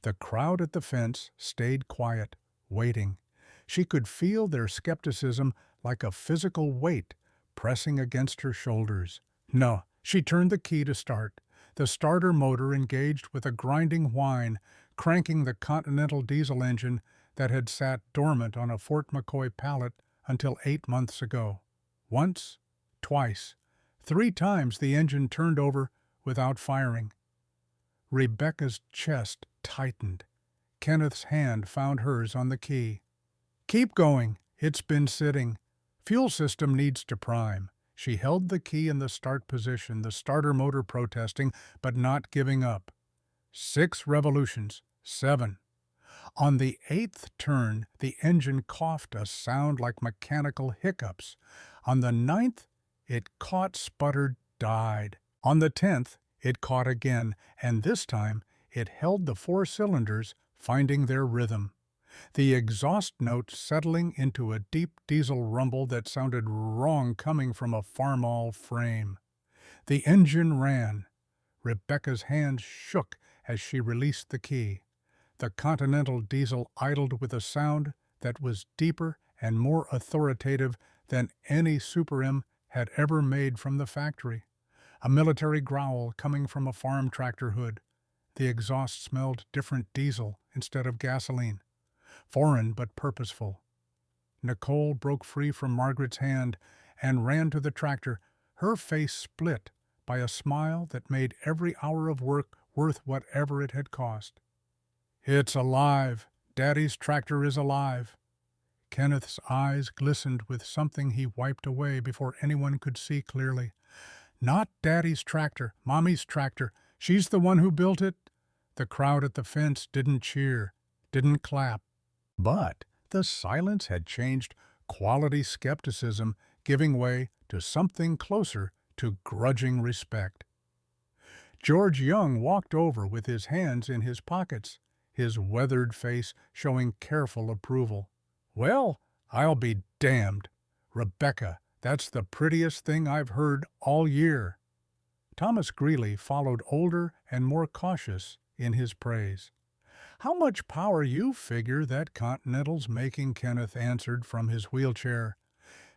The crowd at the fence stayed quiet, waiting. She could feel their skepticism like a physical weight pressing against her shoulders. No, she turned the key to start. The starter motor engaged with a grinding whine, cranking the Continental diesel engine that had sat dormant on a Fort McCoy pallet until 8 months ago. Once, twice, 3 times the engine turned over without firing. Rebecca's chest tightened. Kenneth's hand found hers on the key. "Keep going. It's been sitting. Fuel system needs to prime." She held the key in the start position, the starter motor protesting, but not giving up. 6 revolutions, 7. On the 8th turn, the engine coughed a sound like mechanical hiccups. On the 9th, it caught, sputtered, died. On the 10th, it caught again, and this time it held the 4 cylinders, finding their rhythm. The exhaust note settling into a deep diesel rumble that sounded wrong coming from a farmall frame. The engine ran. Rebecca's hands shook as she released the key. The Continental diesel idled with a sound that was deeper and more authoritative than any Super M had ever made from the factory. A military growl coming from a farm tractor hood. The exhaust smelled different diesel instead of gasoline. Foreign but purposeful. Nicole broke free from Margaret's hand and ran to the tractor, her face split by a smile that made every hour of work worth whatever it had cost. "It's alive! Daddy's tractor is alive!" Kenneth's eyes glistened with something he wiped away before anyone could see clearly. "Not Daddy's tractor, Mommy's tractor. She's the one who built it." The crowd at the fence didn't cheer, didn't clap. But the silence had changed quality skepticism, giving way to something closer to grudging respect. George Young walked over with his hands in his pockets, his weathered face showing careful approval. "Well, I'll be damned. Rebecca, that's the prettiest thing I've heard all year." Thomas Greeley followed, older and more cautious in his praise. "How much power you figure that Continental's making?" Kenneth answered from his wheelchair.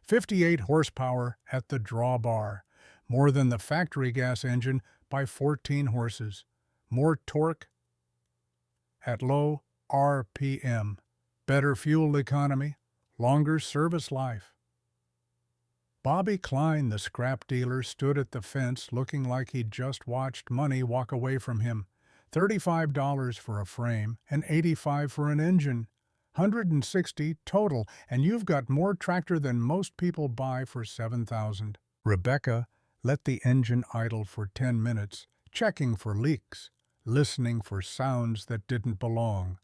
58 horsepower at the drawbar, more than the factory gas engine by 14 horses. More torque at low RPM. Better fuel economy, longer service life. Bobby Klein, the scrap dealer, stood at the fence looking like he'd just watched money walk away from him. $35 for a frame and $85 for an engine. $160 total, and you've got more tractor than most people buy for $7,000. Rebecca let the engine idle for 10 minutes, checking for leaks, listening for sounds that didn't belong,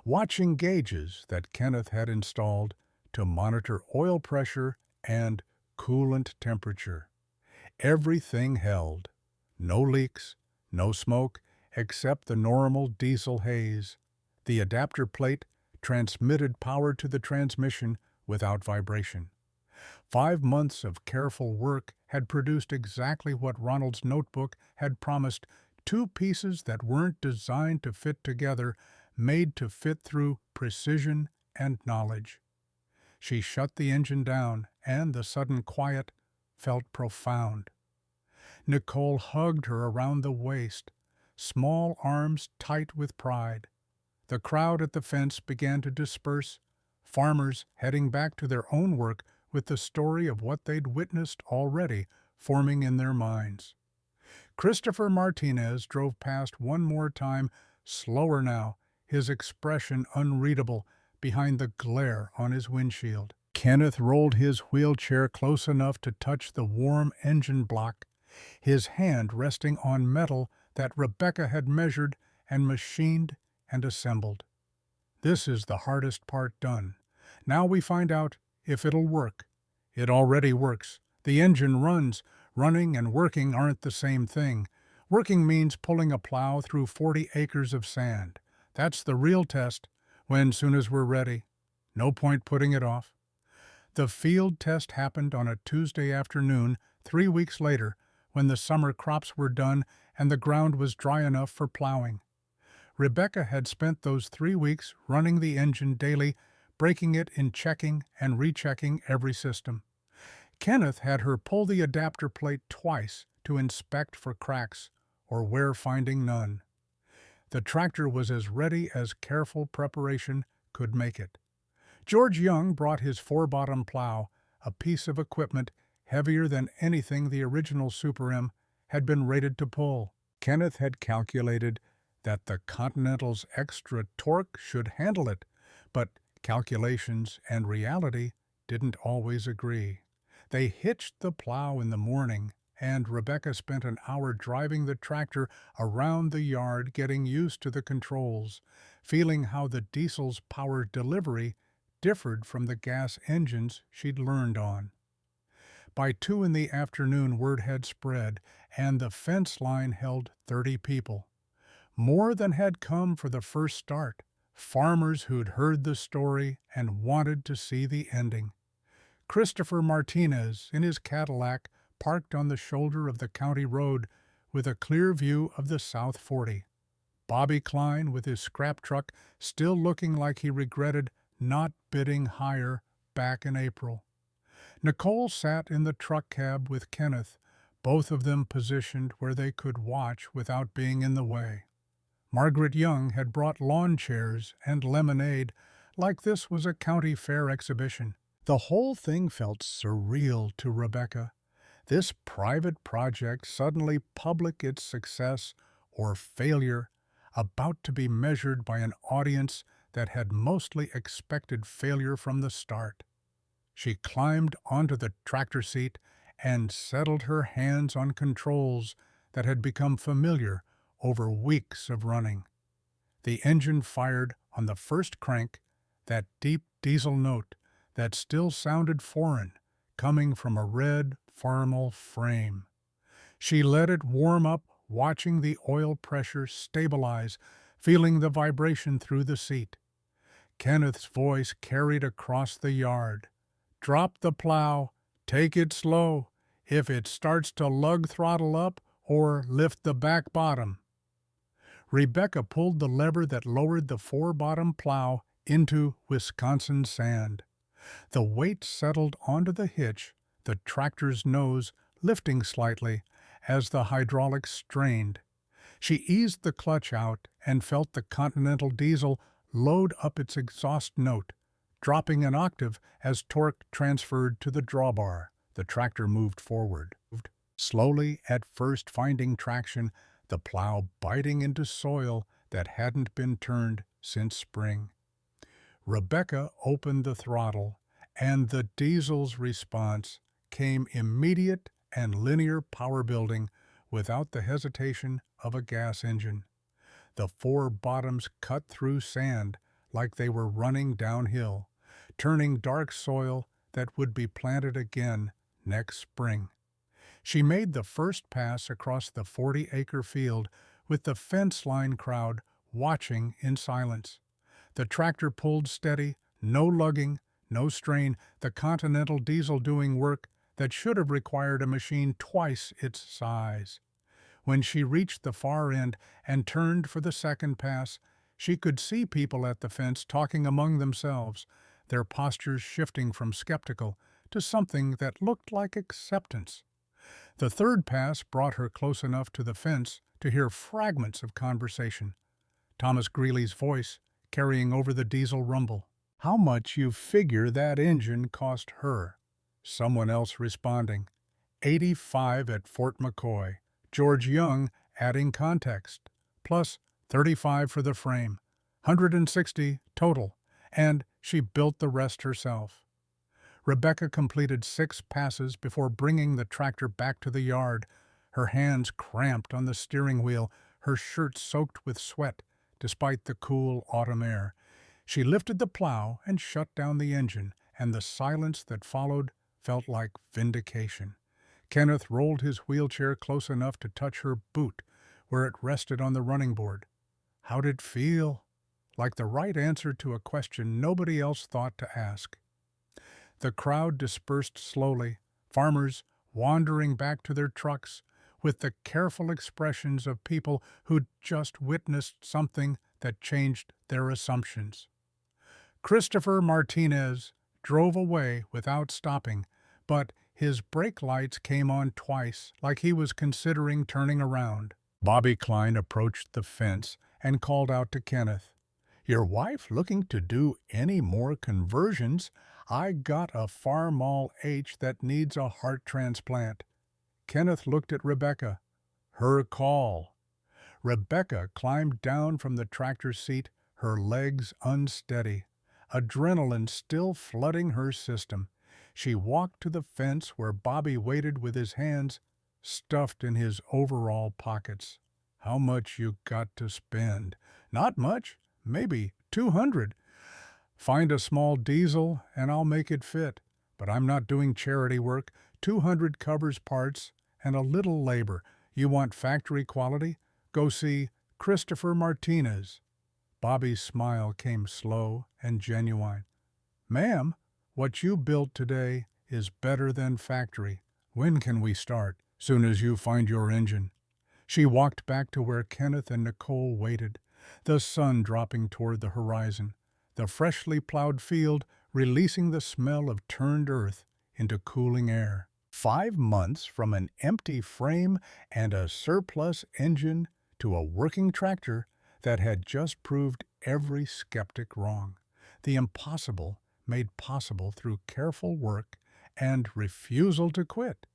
watching gauges that Kenneth had installed to monitor oil pressure and coolant temperature. Everything held. No leaks, no smoke, except the normal diesel haze. The adapter plate transmitted power to the transmission without vibration. 5 months of careful work had produced exactly what Ronald's notebook had promised: 2 pieces that weren't designed to fit together, made to fit through precision and knowledge. She shut the engine down, and the sudden quiet felt profound. Nicole hugged her around the waist, small arms tight with pride. The crowd at the fence began to disperse, farmers heading back to their own work with the story of what they'd witnessed already forming in their minds. Christopher Martinez drove past one more time, slower now, his expression unreadable behind the glare on his windshield. Kenneth rolled his wheelchair close enough to touch the warm engine block, his hand resting on metal that Rebecca had measured and machined and assembled. "This is the hardest part done. Now we find out if it'll work." It already works. The engine runs. Running and working aren't the same thing. Working means pulling a plow through 40 acres of sand. That's the real test, soon as we're ready. No point putting it off. The field test happened on a Tuesday afternoon, 3 weeks later, when the summer crops were done and the ground was dry enough for plowing. Rebecca had spent those 3 weeks running the engine daily, breaking it in checking and rechecking every system. Kenneth had her pull the adapter plate twice to inspect for cracks, or where finding none. The tractor was as ready as careful preparation could make it. George Young brought his 4-bottom plow, a piece of equipment heavier than anything the original Super M had been rated to pull. Kenneth had calculated that the Continental's extra torque should handle it, but calculations and reality didn't always agree. They hitched the plow in the morning, and Rebecca spent an hour driving the tractor around the yard, getting used to the controls, feeling how the diesel's power delivery differed from the gas engines she'd learned on. By 2 in the afternoon, word had spread, and the fence line held 30 people. More than had come for the first start, farmers who'd heard the story and wanted to see the ending. Christopher Martinez, in his Cadillac, parked on the shoulder of the county road with a clear view of the South 40. Bobby Klein, with his scrap truck, still looking like he regretted not bidding higher back in April. Nicole sat in the truck cab with Kenneth, both of them positioned where they could watch without being in the way. Margaret Young had brought lawn chairs and lemonade like this was a county fair exhibition. The whole thing felt surreal to Rebecca. This private project, suddenly public its success or failure, about to be measured by an audience that had mostly expected failure from the start. She climbed onto the tractor seat and settled her hands on controls that had become familiar over weeks of running. The engine fired on the first crank, that deep diesel note that still sounded foreign, coming from a red Farmall frame. She let it warm up, watching the oil pressure stabilize, feeling the vibration through the seat. Kenneth's voice carried across the yard. "Drop the plow, take it slow. If it starts to lug, throttle up or lift the back bottom." Rebecca pulled the lever that lowered the four-bottom plow into Wisconsin sand. The weight settled onto the hitch, the tractor's nose lifting slightly as the hydraulics strained. She eased the clutch out and felt the Continental diesel load up its exhaust note, dropping an octave as torque transferred to the drawbar. The tractor moved forward, slowly at first, finding traction, the plow biting into soil that hadn't been turned since spring. Rebecca opened the throttle, and the diesel's response came immediate and linear power building without the hesitation of a gas engine. The four bottoms cut through sand like they were running downhill, turning dark soil that would be planted again next spring. She made the first pass across the 40-acre field with the fence line crowd watching in silence. The tractor pulled steady, no lugging, no strain, the Continental diesel doing work that should have required a machine twice its size. When she reached the far end and turned for the second pass, she could see people at the fence talking among themselves, their postures shifting from skeptical to something that looked like acceptance. The third pass brought her close enough to the fence to hear fragments of conversation. Thomas Greeley's voice carrying over the diesel rumble. "How much you figure that engine cost her?" Someone else responding. "85 at Fort McCoy." George Young adding context. "Plus 35 for the frame. 160 total. And she built the rest herself." Rebecca completed 6 passes before bringing the tractor back to the yard, her hands cramped on the steering wheel, her shirt soaked with sweat despite the cool autumn air. She lifted the plow and shut down the engine, and the silence that followed felt like vindication. Kenneth rolled his wheelchair close enough to touch her boot where it rested on the running board. How'd it feel? Like the right answer to a question nobody else thought to ask. The crowd dispersed slowly, farmers wandering back to their trucks, with the careful expressions of people who'd just witnessed something that changed their assumptions. Christopher Martinez drove away without stopping, but his brake lights came on twice, like he was considering turning around. Bobby Klein approached the fence and called out to Kenneth, "Your wife looking to do any more conversions? I got a Farmall H that needs a heart transplant." Kenneth looked at Rebecca. "Her call." Rebecca climbed down from the tractor seat, her legs unsteady, adrenaline still flooding her system. She walked to the fence where Bobby waited with his hands stuffed in his overall pockets. "How much you got to spend?" "Not much, maybe 200. "Find a small diesel and I'll make it fit. But I'm not doing charity work. 200 covers parts and a little labor. You want factory quality? Go see Christopher Martinez." Bobby's smile came slow and genuine. "Ma'am, what you built today is better than factory. When can we start?" "Soon as you find your engine." She walked back to where Kenneth and Nicole waited, the sun dropping toward the horizon, the freshly plowed field releasing the smell of turned earth into cooling air. 5 months from an empty frame and a surplus engine to a working tractor that had just proved every skeptic wrong. The impossible made possible through careful work and refusal to quit.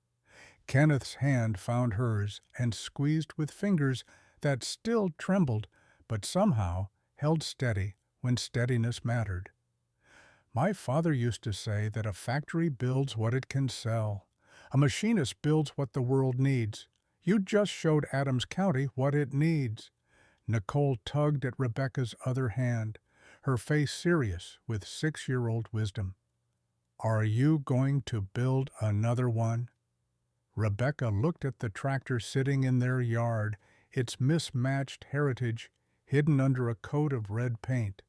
Kenneth's hand found hers and squeezed with fingers that still trembled but somehow held steady when steadiness mattered. My father used to say that a factory builds what it can sell. A machinist builds what the world needs. You just showed Adams County what it needs. Nicole tugged at Rebecca's other hand, her face serious with 6-year-old wisdom. Are you going to build another one? Rebecca looked at the tractor sitting in their yard, its mismatched heritage hidden under a coat of red paint,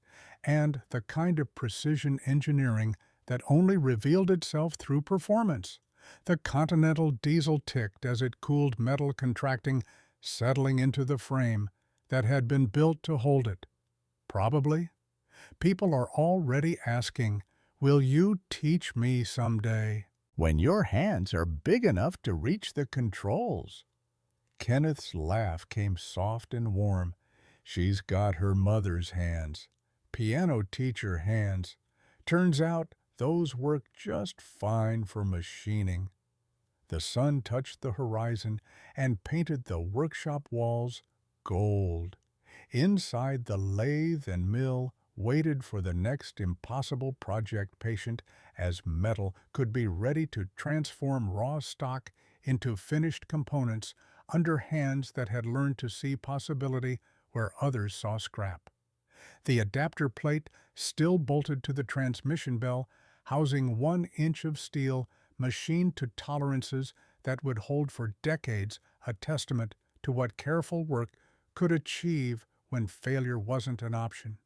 and the kind of precision engineering that only revealed itself through performance. The Continental diesel ticked as it cooled metal contracting, settling into the frame that had been built to hold it. Probably. People are already asking, will you teach me someday? When your hands are big enough to reach the controls. Kenneth's laugh came soft and warm. She's got her mother's hands. Piano teacher hands. Turns out those work just fine for machining. The sun touched the horizon and painted the workshop walls gold. Inside, the lathe and mill waited for the next impossible project patient as metal could be ready to transform raw stock into finished components under hands that had learned to see possibility where others saw scrap. The adapter plate still bolted to the transmission bell, housing 1 inch of steel machined to tolerances that would hold for decades, a testament to what careful work could achieve when failure wasn't an option.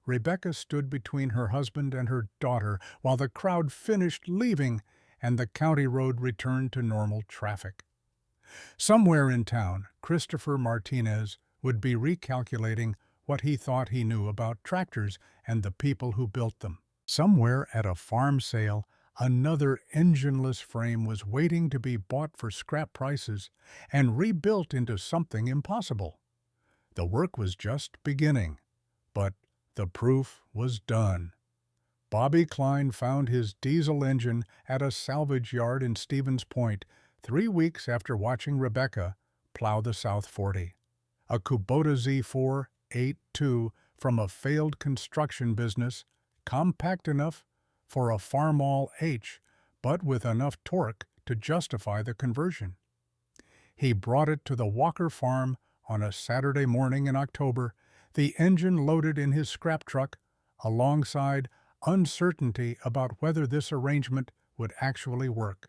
Rebecca stood between her husband and her daughter while the crowd finished leaving and the county road returned to normal traffic. Somewhere in town, Christopher Martinez would be recalculating what he thought he knew about tractors and the people who built them. Somewhere at a farm sale, another engineless frame was waiting to be bought for scrap prices and rebuilt into something impossible. The work was just beginning, but the proof was done. Bobby Klein found his diesel engine at a salvage yard in Stevens Point 3 weeks after watching Rebecca plow the South 40. A Kubota Z4 8.2 from a failed construction business, compact enough for a Farmall H, but with enough torque to justify the conversion. He brought it to the Walker farm on a Saturday morning in October, the engine loaded in his scrap truck, alongside uncertainty about whether this arrangement would actually work.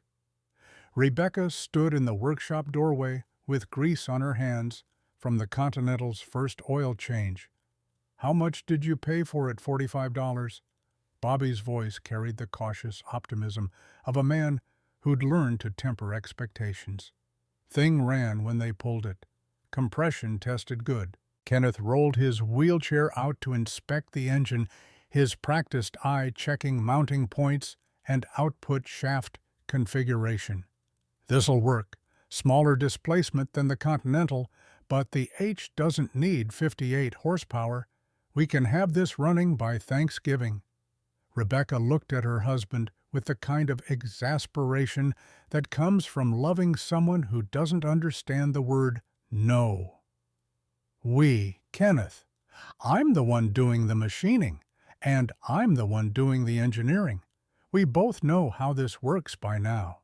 Rebecca stood in the workshop doorway with grease on her hands from the Continental's first oil change. How much did you pay for it? $45. Bobby's voice carried the cautious optimism of a man who'd learned to temper expectations. Thing ran when they pulled it. Compression tested good. Kenneth rolled his wheelchair out to inspect the engine, his practiced eye checking mounting points and output shaft configuration. This'll work. Smaller displacement than the Continental, but the H doesn't need 58 horsepower. We can have this running by Thanksgiving. Rebecca looked at her husband with the kind of exasperation that comes from loving someone who doesn't understand the word no. Kenneth. I'm the one doing the machining, and I'm the one doing the engineering. We both know how this works by now.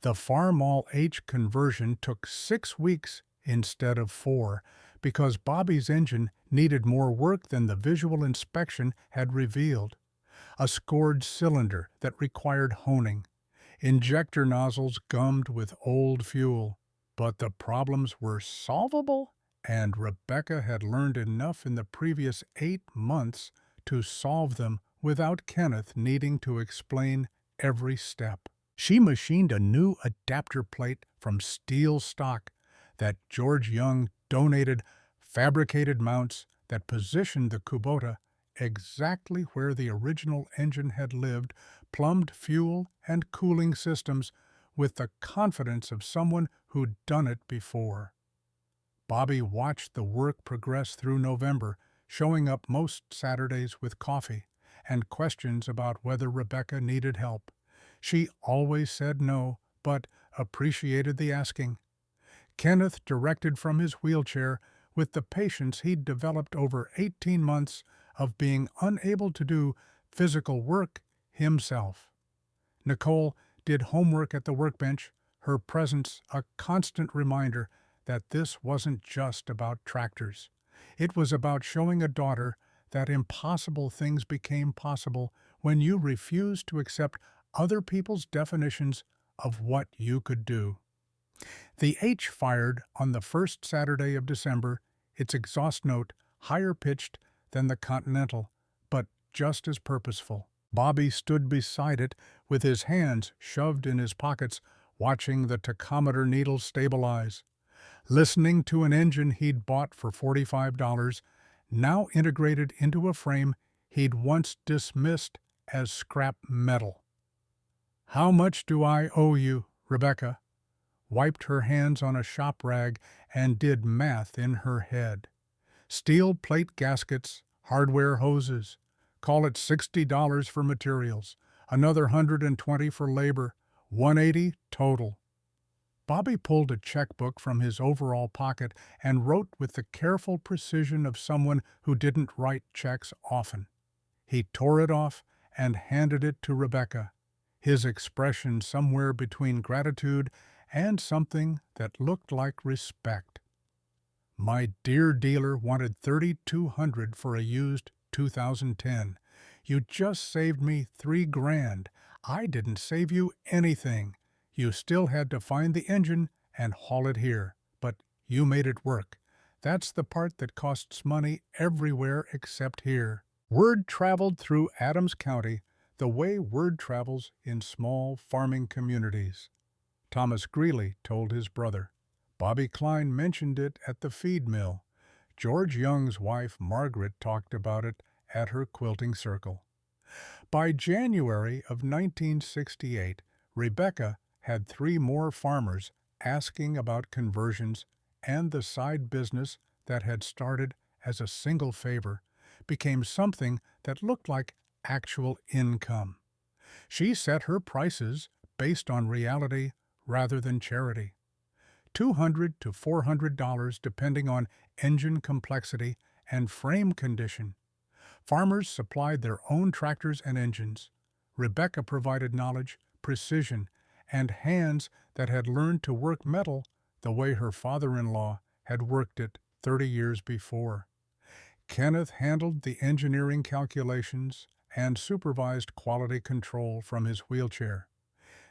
The Farmall H conversion took 6 weeks instead of 4 because Bobby's engine needed more work than the visual inspection had revealed. A scored cylinder that required honing, injector nozzles gummed with old fuel. But the problems were solvable, and Rebecca had learned enough in the previous 8 months to solve them without Kenneth needing to explain every step. She machined a new adapter plate from steel stock that George Young donated, fabricated mounts that positioned the Kubota exactly where the original engine had lived, plumbed fuel and cooling systems with the confidence of someone who'd done it before. Bobby watched the work progress through November, showing up most Saturdays with coffee and questions about whether Rebecca needed help. She always said no, but appreciated the asking. Kenneth directed from his wheelchair with the patience he'd developed over 18 months of being unable to do physical work himself. Nicole did homework at the workbench, her presence a constant reminder that this wasn't just about tractors. It was about showing a daughter that impossible things became possible when you refused to accept other people's definitions of what you could do. The H fired on the first Saturday of December, its exhaust note higher pitched than the Continental, but just as purposeful. Bobby stood beside it with his hands shoved in his pockets, watching the tachometer needle stabilize. Listening to an engine he'd bought for $45, now integrated into a frame he'd once dismissed as scrap metal. "How much do I owe you?" Rebecca wiped her hands on a shop rag and did math in her head. Steel plate gaskets, hardware hoses. Call it $60 for materials, another $120 for labor, $180 total. Bobby pulled a checkbook from his overall pocket and wrote with the careful precision of someone who didn't write checks often. He tore it off and handed it to Rebecca, his expression somewhere between gratitude and something that looked like respect. "My dear dealer wanted $3,200 for a used 2010. You just saved me $3,000. I didn't save you anything. You still had to find the engine and haul it here, but you made it work. That's the part that costs money everywhere except here." Word traveled through Adams County the way word travels in small farming communities. Thomas Greeley told his brother. Bobby Klein mentioned it at the feed mill. George Young's wife Margaret talked about it at her quilting circle. By January of 1968, Rebecca had 3 more farmers asking about conversions, and the side business that had started as a single favor became something that looked like actual income. She set her prices based on reality rather than charity. $200 to $400 depending on engine complexity and frame condition. Farmers supplied their own tractors and engines. Rebecca provided knowledge, precision, and hands that had learned to work metal the way her father-in-law had worked it 30 years before. Kenneth handled the engineering calculations and supervised quality control from his wheelchair.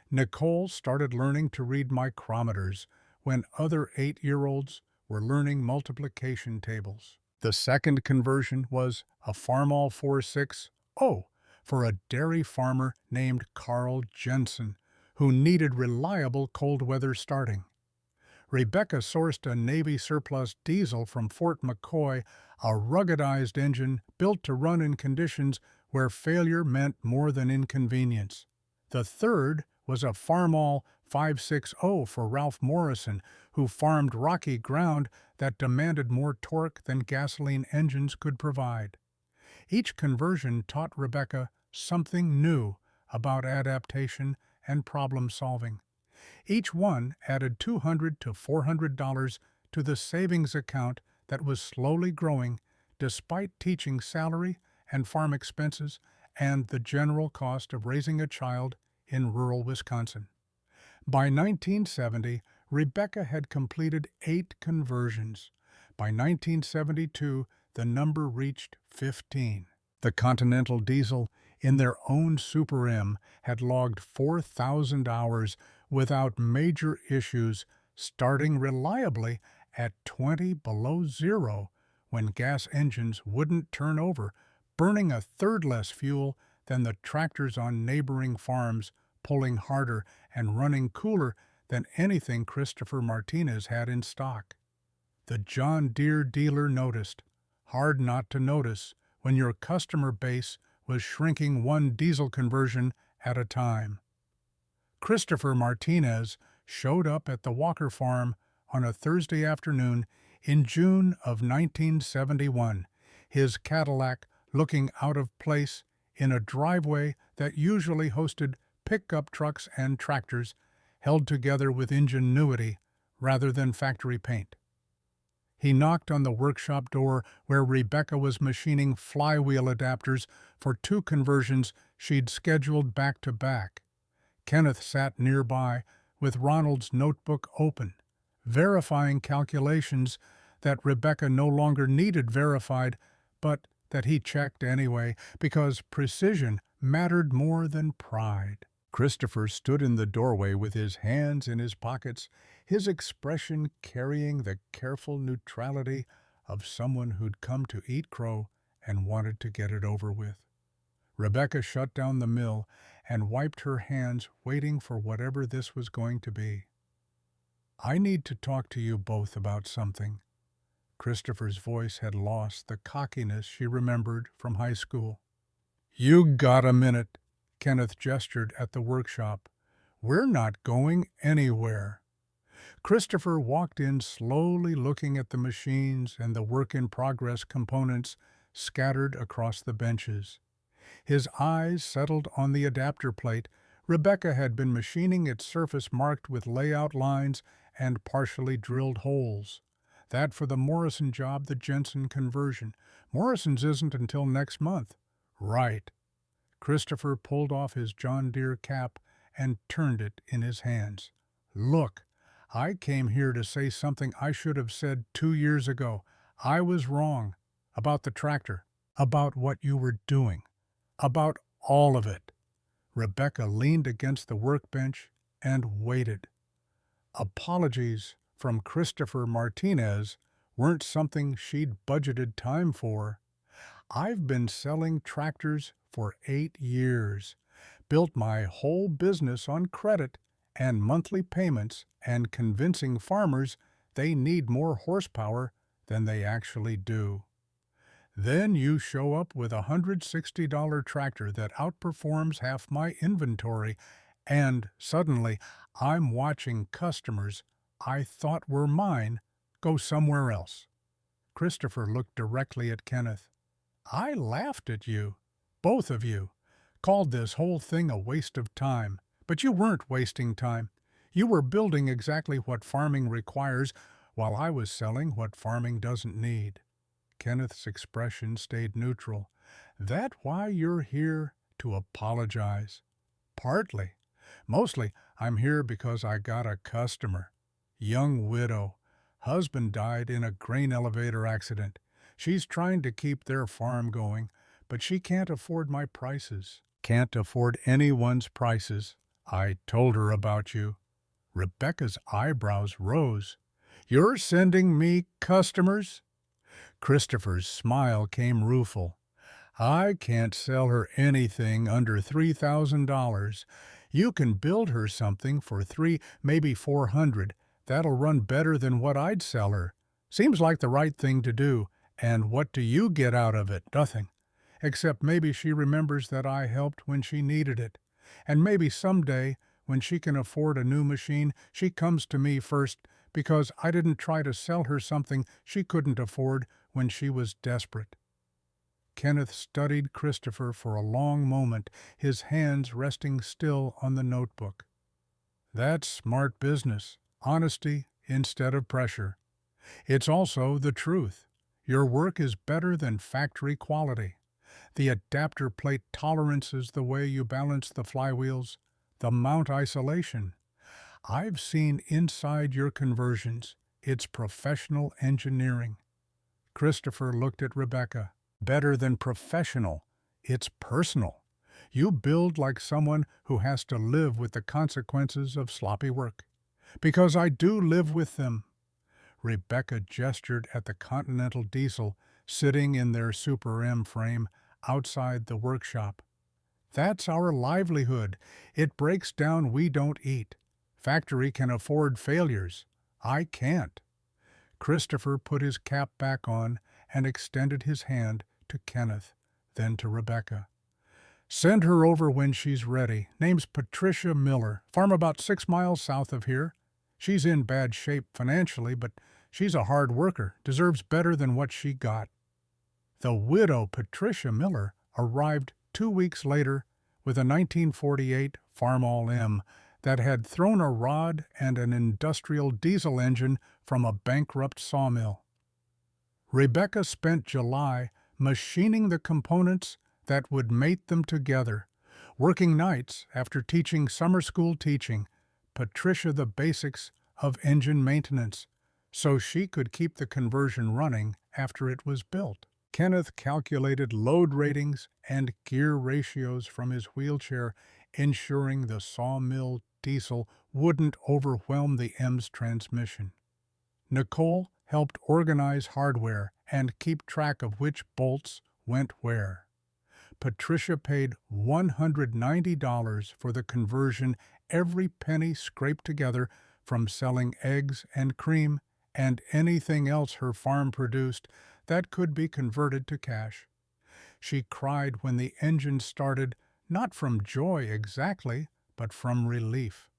Nicole started learning to read micrometers when other 8-year-olds were learning multiplication tables. The second conversion was a Farmall 4.6.0 for a dairy farmer named Carl Jensen, who needed reliable cold weather starting. Rebecca sourced a Navy surplus diesel from Fort McCoy, a ruggedized engine built to run in conditions where failure meant more than inconvenience. The third was a Farmall 5.6.0 for Ralph Morrison, who farmed rocky ground that demanded more torque than gasoline engines could provide. Each conversion taught Rebecca something new about adaptation and problem solving. Each one added $200 to $400 to the savings account that was slowly growing despite teaching salary and farm expenses and the general cost of raising a child in rural Wisconsin. By 1970, Rebecca had completed 8 conversions. By 1972, the number reached 15. The Continental diesel, in their own Super M, had logged 4,000 hours without major issues, starting reliably at 20 below zero when gas engines wouldn't turn over, burning a third less fuel than the tractors on neighboring farms, pulling harder and running cooler than anything Christopher Martinez had in stock. The John Deere dealer noticed, hard not to notice, when your customer base was shrinking one diesel conversion at a time. Christopher Martinez showed up at the Walker farm on a Thursday afternoon in June of 1971, his Cadillac looking out of place in a driveway that usually hosted pickup trucks and tractors held together with ingenuity rather than factory paint. He knocked on the workshop door where Rebecca was machining flywheel adapters for two conversions she'd scheduled back to back. Kenneth sat nearby with Ronald's notebook open, verifying calculations that Rebecca no longer needed verified, but that he checked anyway because precision mattered more than pride. Christopher stood in the doorway with his hands in his pockets, his expression carrying the careful neutrality of someone who'd come to eat crow and wanted to get it over with. Rebecca shut down the mill and wiped her hands, waiting for whatever this was going to be. "I need to talk to you both about something." Christopher's voice had lost the cockiness she remembered from high school. "You got a minute?" Kenneth gestured at the workshop. "We're not going anywhere." Christopher walked in slowly, looking at the machines and the work-in-progress components scattered across the benches. His eyes settled on the adapter plate. Rebecca had been machining its surface marked with layout lines and partially drilled holes. That for the Morrison job, the Jensen conversion. Morrison's isn't until next month. Right. Christopher pulled off his John Deere cap and turned it in his hands. "Look, I came here to say something I should have said 2 years ago. I was wrong. About the tractor. About what you were doing. About all of it." Rebecca leaned against the workbench and waited. Apologies from Christopher Martinez weren't something she'd budgeted time for. "I've been selling tractors for 8 years, built my whole business on credit and monthly payments and convincing farmers they need more horsepower than they actually do. Then you show up with a $160 tractor that outperforms half my inventory, and suddenly I'm watching customers I thought were mine go somewhere else." Christopher looked directly at Kenneth. "I laughed at you, both of you, called this whole thing a waste of time. But you weren't wasting time. You were building exactly what farming requires while I was selling what farming doesn't need." Kenneth's expression stayed neutral. "That why you're here to apologize?" "Partly. Mostly I'm here because I got a customer. Young widow. Husband died in a grain elevator accident. She's trying to keep their farm going, but she can't afford my prices." "Can't afford anyone's prices. I told her about you." Rebecca's eyebrows rose. "You're sending me customers?" Christopher's smile came rueful. "I can't sell her anything under $3,000. You can build her something for $300, maybe $400. That'll run better than what I'd sell her. Seems like the right thing to do. And what do you get out of it? Nothing. Except maybe she remembers that I helped when she needed it. And maybe someday, when she can afford a new machine, she comes to me first because I didn't try to sell her something she couldn't afford when she was desperate." Kenneth studied Christopher for a long moment, his hands resting still on the notebook. "That's smart business, honesty instead of pressure. It's also the truth. Your work is better than factory quality. The adapter plate tolerances the way you balance the flywheels, the mount isolation. I've seen inside your conversions. It's professional engineering." Christopher looked at Rebecca. "Better than professional. It's personal. You build like someone who has to live with the consequences of sloppy work." "Because I do live with them." Rebecca gestured at the Continental diesel sitting in their Super M frame outside the workshop. "That's our livelihood. It breaks down, we don't eat. Factory can afford failures. I can't." Christopher put his cap back on and extended his hand to Kenneth, then to Rebecca. Send her over when she's ready. Name's Patricia Miller. Farm about 6 miles south of here. She's in bad shape financially, but she's a hard worker, deserves better than what she got. The widow, Patricia Miller, arrived 2 weeks later with a 1948 Farmall M that had thrown a rod and an industrial diesel engine from a bankrupt sawmill. Rebecca spent July machining the components that would mate them together, working nights after teaching summer school, teaching Patricia the basics of engine maintenance so she could keep the conversion running after it was built. Kenneth calculated load ratings and gear ratios from his wheelchair, ensuring the sawmill diesel wouldn't overwhelm the M's transmission. Nicole helped organize hardware and keep track of which bolts went where. Patricia paid $190 for the conversion, every penny scraped together from selling eggs and cream and anything else her farm produced that could be converted to cash. She cried when the engine started, not from joy exactly, but from relief.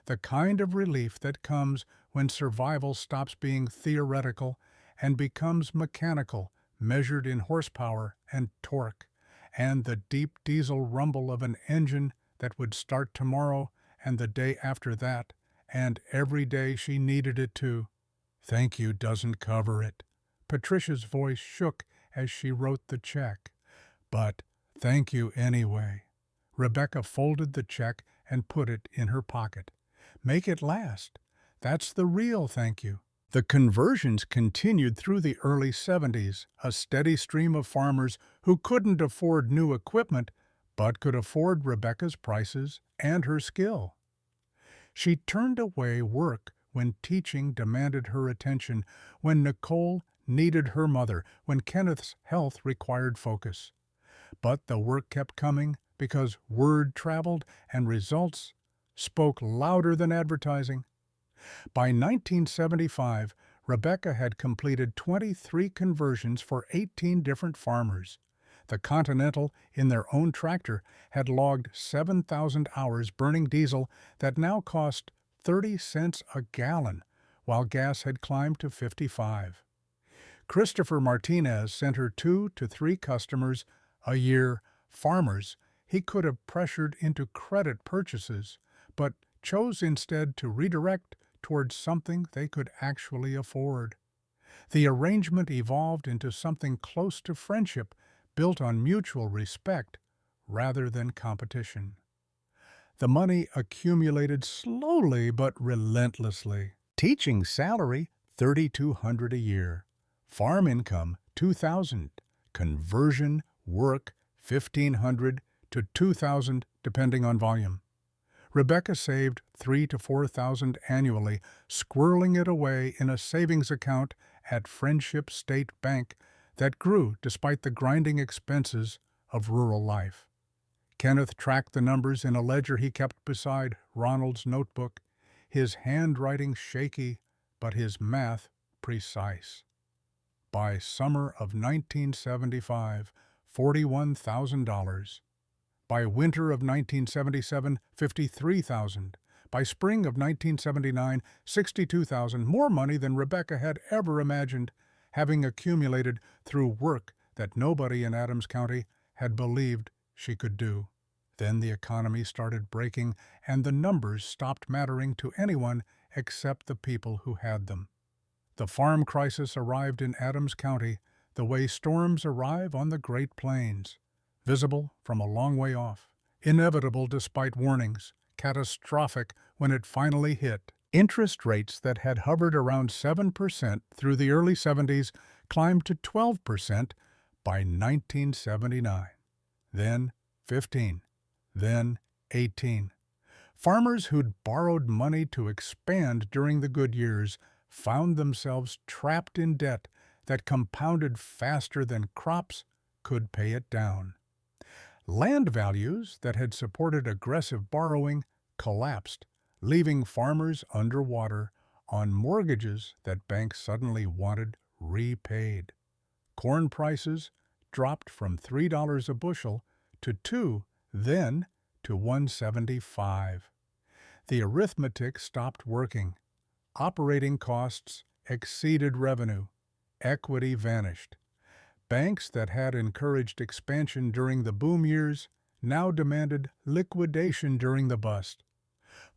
The kind of relief that comes when survival stops being theoretical and becomes mechanical, measured in horsepower and torque, and the deep diesel rumble of an engine that would start tomorrow and the day after that, and every day she needed it to. Thank you doesn't cover it. Patricia's voice shook as she wrote the check. But thank you anyway. Rebecca folded the check and put it in her pocket. Make it last. That's the real thank you. The conversions continued through the early 70s, a steady stream of farmers who couldn't afford new equipment but could afford Rebecca's prices and her skill. She turned away work when teaching demanded her attention, when Nicole needed her mother, when Kenneth's health required focus. But the work kept coming because word traveled and results spoke louder than advertising. By 1975, Rebecca had completed 23 conversions for 18 different farmers. The Continental, in their own tractor, had logged 7,000 hours burning diesel that now cost 30 cents a gallon, while gas had climbed to 55. Christopher Martinez sent her 2 to 3 customers a year, farmers he could have pressured into credit purchases, but chose instead to redirect towards something they could actually afford. The arrangement evolved into something close to friendship, built on mutual respect rather than competition. The money accumulated slowly but relentlessly. Teaching salary, $3,200 a year. Farm income, $2,000. Conversion work, $1,500 to $2,000 depending on volume. Rebecca saved $3,000 to $4,000 annually, squirreling it away in a savings account at Friendship State Bank that grew despite the grinding expenses of rural life. Kenneth tracked the numbers in a ledger he kept beside Ronald's notebook, his handwriting shaky, but his math precise. By summer of 1975, $41,000. By winter of 1977, $53,000. By spring of 1979, $62,000, more money than Rebecca had ever imagined, having accumulated through work that nobody in Adams County had believed she could do. Then the economy started breaking, and the numbers stopped mattering to anyone except the people who had them. The farm crisis arrived in Adams County the way storms arrive on the Great Plains, visible from a long way off, inevitable despite warnings, catastrophic when it finally hit. Interest rates that had hovered around 7% through the early 70s climbed to 12% by 1979, then 15, then 18. Farmers who'd borrowed money to expand during the good years found themselves trapped in debt that compounded faster than crops could pay it down. Land values that had supported aggressive borrowing collapsed, leaving farmers underwater on mortgages that banks suddenly wanted repaid. Corn prices dropped from $3 a bushel to 2, then to 175. The arithmetic stopped working. Operating costs exceeded revenue. Equity vanished. Banks that had encouraged expansion during the boom years now demanded liquidation during the bust.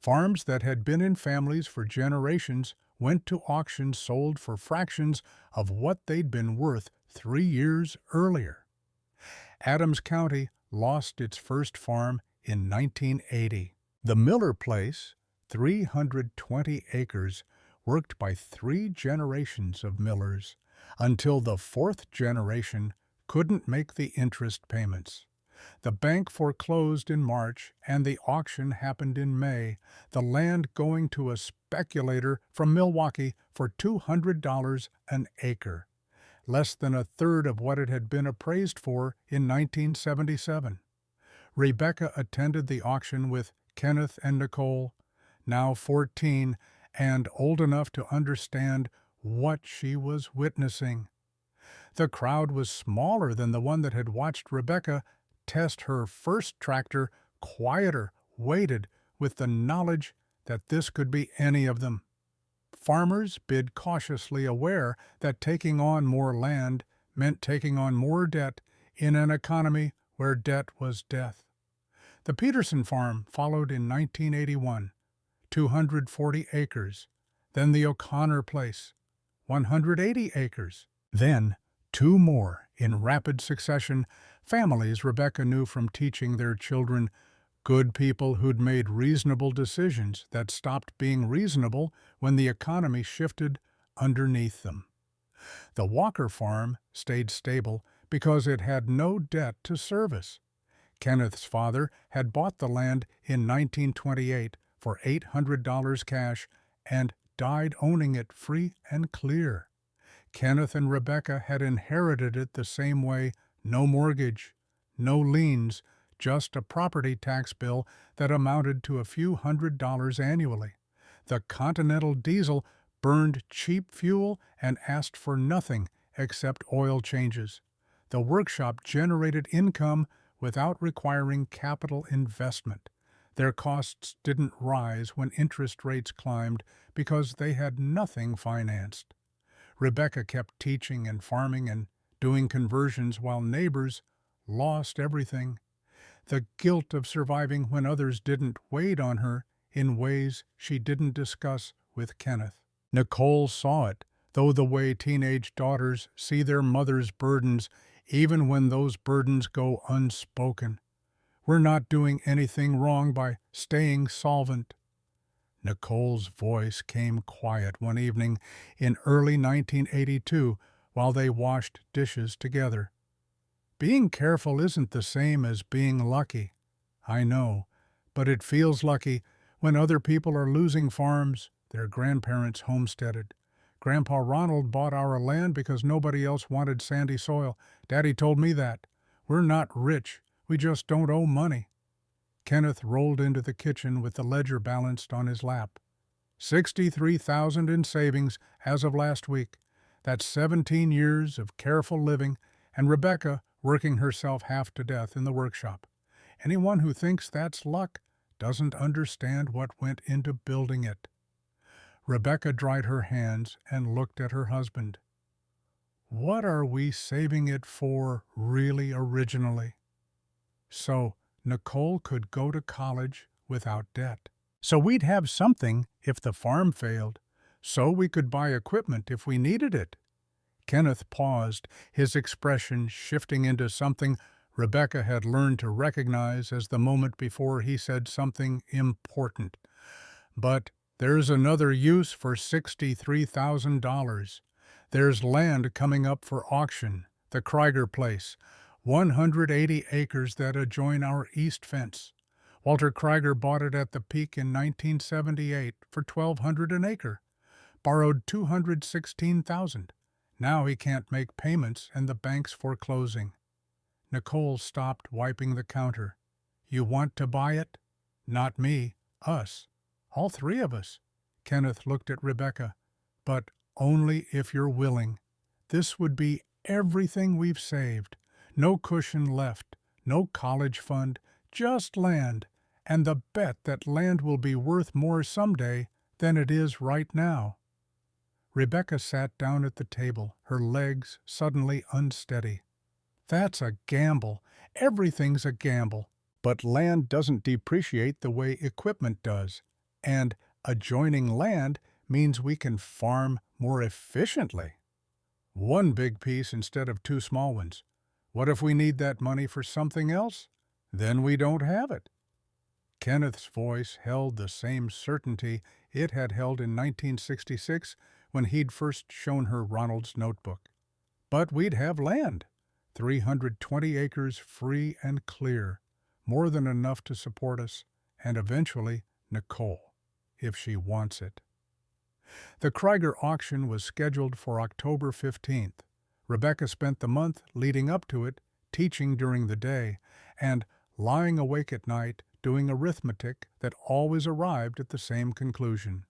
Farms that had been in families for generations went to auction sold for fractions of what they'd been worth 3 years earlier. Adams County lost its first farm in 1980. The Miller Place, 320 acres, worked by 3 generations of Millers, until the 4th generation couldn't make the interest payments. The bank foreclosed in March and the auction happened in May, the land going to a speculator from Milwaukee for $200 an acre, less than a third of what it had been appraised for in 1977. Rebecca attended the auction with Kenneth and Nicole, now 14 and old enough to understand what she was witnessing. The crowd was smaller than the one that had watched Rebecca test her first tractor, quieter, weighted with the knowledge that this could be any of them. Farmers bid cautiously, aware that taking on more land meant taking on more debt in an economy where debt was death. The Peterson farm followed in 1981, 240 acres, then the O'Connor Place, 180 acres, then 2 more in rapid succession, families Rebecca knew from teaching their children, good people who'd made reasonable decisions that stopped being reasonable when the economy shifted underneath them. The Walker farm stayed stable because it had no debt to service. Kenneth's father had bought the land in 1928 for $800 cash and died owning it free and clear. Kenneth and Rebecca had inherited it the same way, no mortgage, no liens, just a property tax bill that amounted to a few $100s annually. The Continental diesel burned cheap fuel and asked for nothing except oil changes. The workshop generated income without requiring capital investment. Their costs didn't rise when interest rates climbed because they had nothing financed. Rebecca kept teaching and farming and doing conversions while neighbors lost everything. The guilt of surviving when others didn't weighed on her in ways she didn't discuss with Kenneth. Nicole saw it, though the way teenage daughters see their mother's burdens, even when those burdens go unspoken. We're not doing anything wrong by staying solvent. Nicole's voice came quiet one evening in early 1982 while they washed dishes together. Being careful isn't the same as being lucky. I know, but it feels lucky when other people are losing farms their grandparents homesteaded. Grandpa Ronald bought our land because nobody else wanted sandy soil. Daddy told me that. We're not rich. We just don't owe money. Kenneth rolled into the kitchen with the ledger balanced on his lap. $63,000 in savings as of last week. That's 17 years of careful living, and Rebecca working herself half to death in the workshop. Anyone who thinks that's luck doesn't understand what went into building it. Rebecca dried her hands and looked at her husband. What are we saving it for, really, originally? So Nicole could go to college without debt. So we'd have something if the farm failed. So we could buy equipment if we needed it. Kenneth paused, his expression shifting into something Rebecca had learned to recognize as the moment before he said something important. But there's another use for $63,000. There's land coming up for auction, the Krieger Place, 180 acres that adjoin our east fence. Walter Krieger bought it at the peak in 1978 for $1,200 an acre, borrowed $216,000. Now he can't make payments and the bank's foreclosing. Nicole stopped wiping the counter. You want to buy it? Not me, us. All 3 of us. Kenneth looked at Rebecca. But only if you're willing. This would be everything we've saved. No cushion left. No college fund, just land, and the bet that land will be worth more someday than it is right now. Rebecca sat down at the table, her legs suddenly unsteady. That's a gamble. Everything's a gamble. But land doesn't depreciate the way equipment does. And adjoining land means we can farm more efficiently. One big piece instead of two small ones. What if we need that money for something else? Then we don't have it. Kenneth's voice held the same certainty it had held in 1966 when he'd first shown her Ronald's notebook. But we'd have land. 320 acres free and clear, more than enough to support us, and eventually Nicole, if she wants it. The Krieger auction was scheduled for October 15th. Rebecca spent the month leading up to it teaching during the day and lying awake at night doing arithmetic that always arrived at the same conclusion.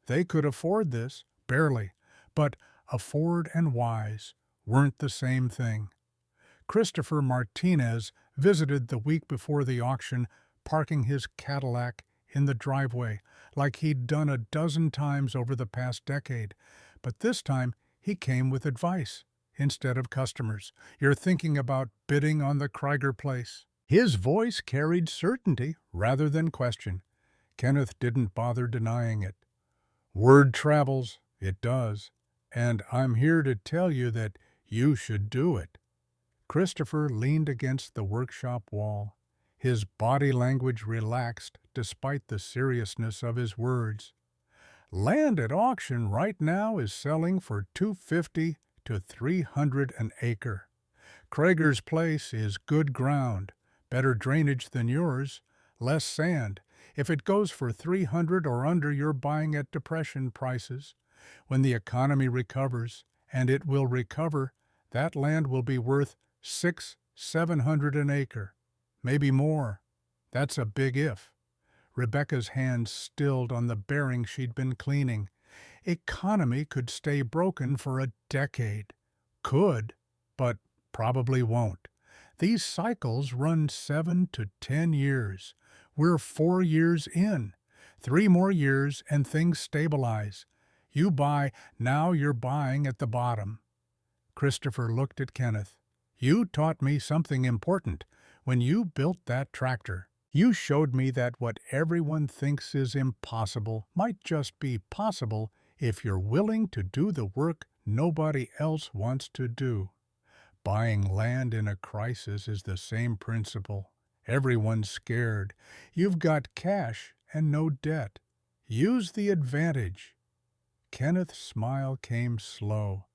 They could afford this, barely, but afford and wise weren't the same thing. Christopher Martinez visited the week before the auction, parking his Cadillac in the driveway like he'd done a dozen times over the past decade. But this time he came with advice instead of customers. You're thinking about bidding on the Krieger place. His voice carried certainty rather than question. Kenneth didn't bother denying it. Word travels, it does, and I'm here to tell you that you should do it. Christopher leaned against the workshop wall. His body language relaxed despite the seriousness of his words. Land at auction right now is selling for $250 to $300 an acre. Krieger's place is good ground, better drainage than yours, less sand. If it goes for $300 or under, you're buying at depression prices. When the economy recovers, and it will recover, that land will be worth $600-700 an acre, maybe more. That's a big if. Rebecca's hands stilled on the bearing she'd been cleaning. Economy could stay broken for a decade. Could, but probably won't. These cycles run 7 to 10 years. We're 4 years in. 3 more years and things stabilize. You buy, now you're buying at the bottom. Christopher looked at Kenneth. You taught me something important. When you built that tractor, you showed me that what everyone thinks is impossible might just be possible if you're willing to do the work nobody else wants to do. Buying land in a crisis is the same principle. Everyone's scared. You've got cash and no debt. Use the advantage. Kenneth's smile came slow.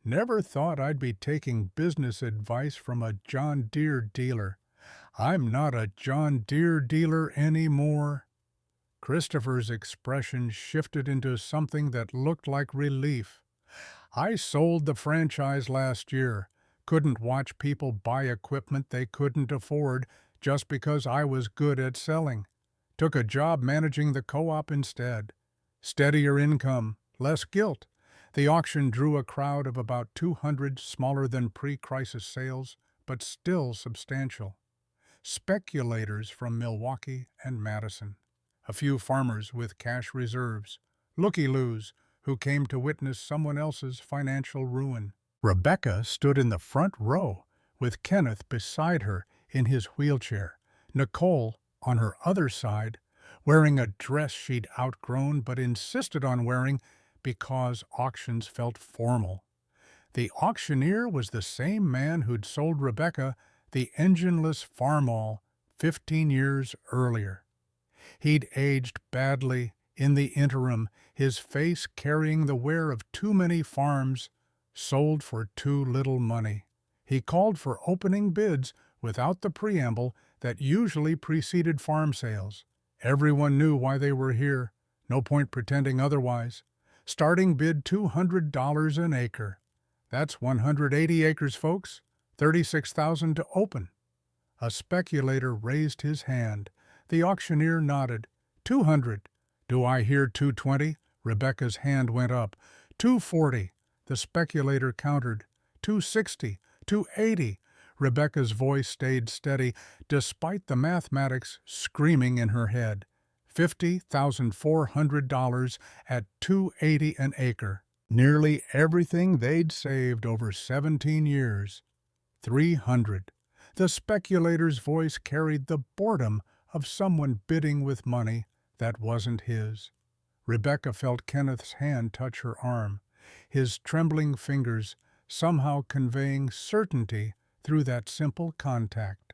Never thought I'd be taking business advice from a John Deere dealer. I'm not a John Deere dealer anymore. Christopher's expression shifted into something that looked like relief. I sold the franchise last year. Couldn't watch people buy equipment they couldn't afford just because I was good at selling. Took a job managing the co-op instead. Steadier income, less guilt. The auction drew a crowd of about 200, smaller than pre-crisis sales, but still substantial. Speculators from Milwaukee and Madison. A few farmers with cash reserves. Looky-loos who came to witness someone else's financial ruin. Rebecca stood in the front row, with Kenneth beside her in his wheelchair, Nicole on her other side, wearing a dress she'd outgrown but insisted on wearing because auctions felt formal. The auctioneer was the same man who'd sold Rebecca the engineless farmall 15 years earlier. He'd aged badly in the interim, his face carrying the wear of too many farms sold for too little money. He called for opening bids without the preamble that usually preceded farm sales. Everyone knew why they were here. No point pretending otherwise. Starting bid $200 an acre. That's 180 acres, folks. $36,000 to open. A speculator raised his hand. The auctioneer nodded. 200. Do I hear 220? Rebecca's hand went up. 240. The speculator countered. 260. 280. Rebecca's voice stayed steady despite the mathematics screaming in her head. $50,400 at $280 an acre. Nearly everything they'd saved over 17 years. 300. The speculator's voice carried the boredom of someone bidding with money that wasn't his. Rebecca felt Kenneth's hand touch her arm, his trembling fingers somehow conveying certainty through that simple contact.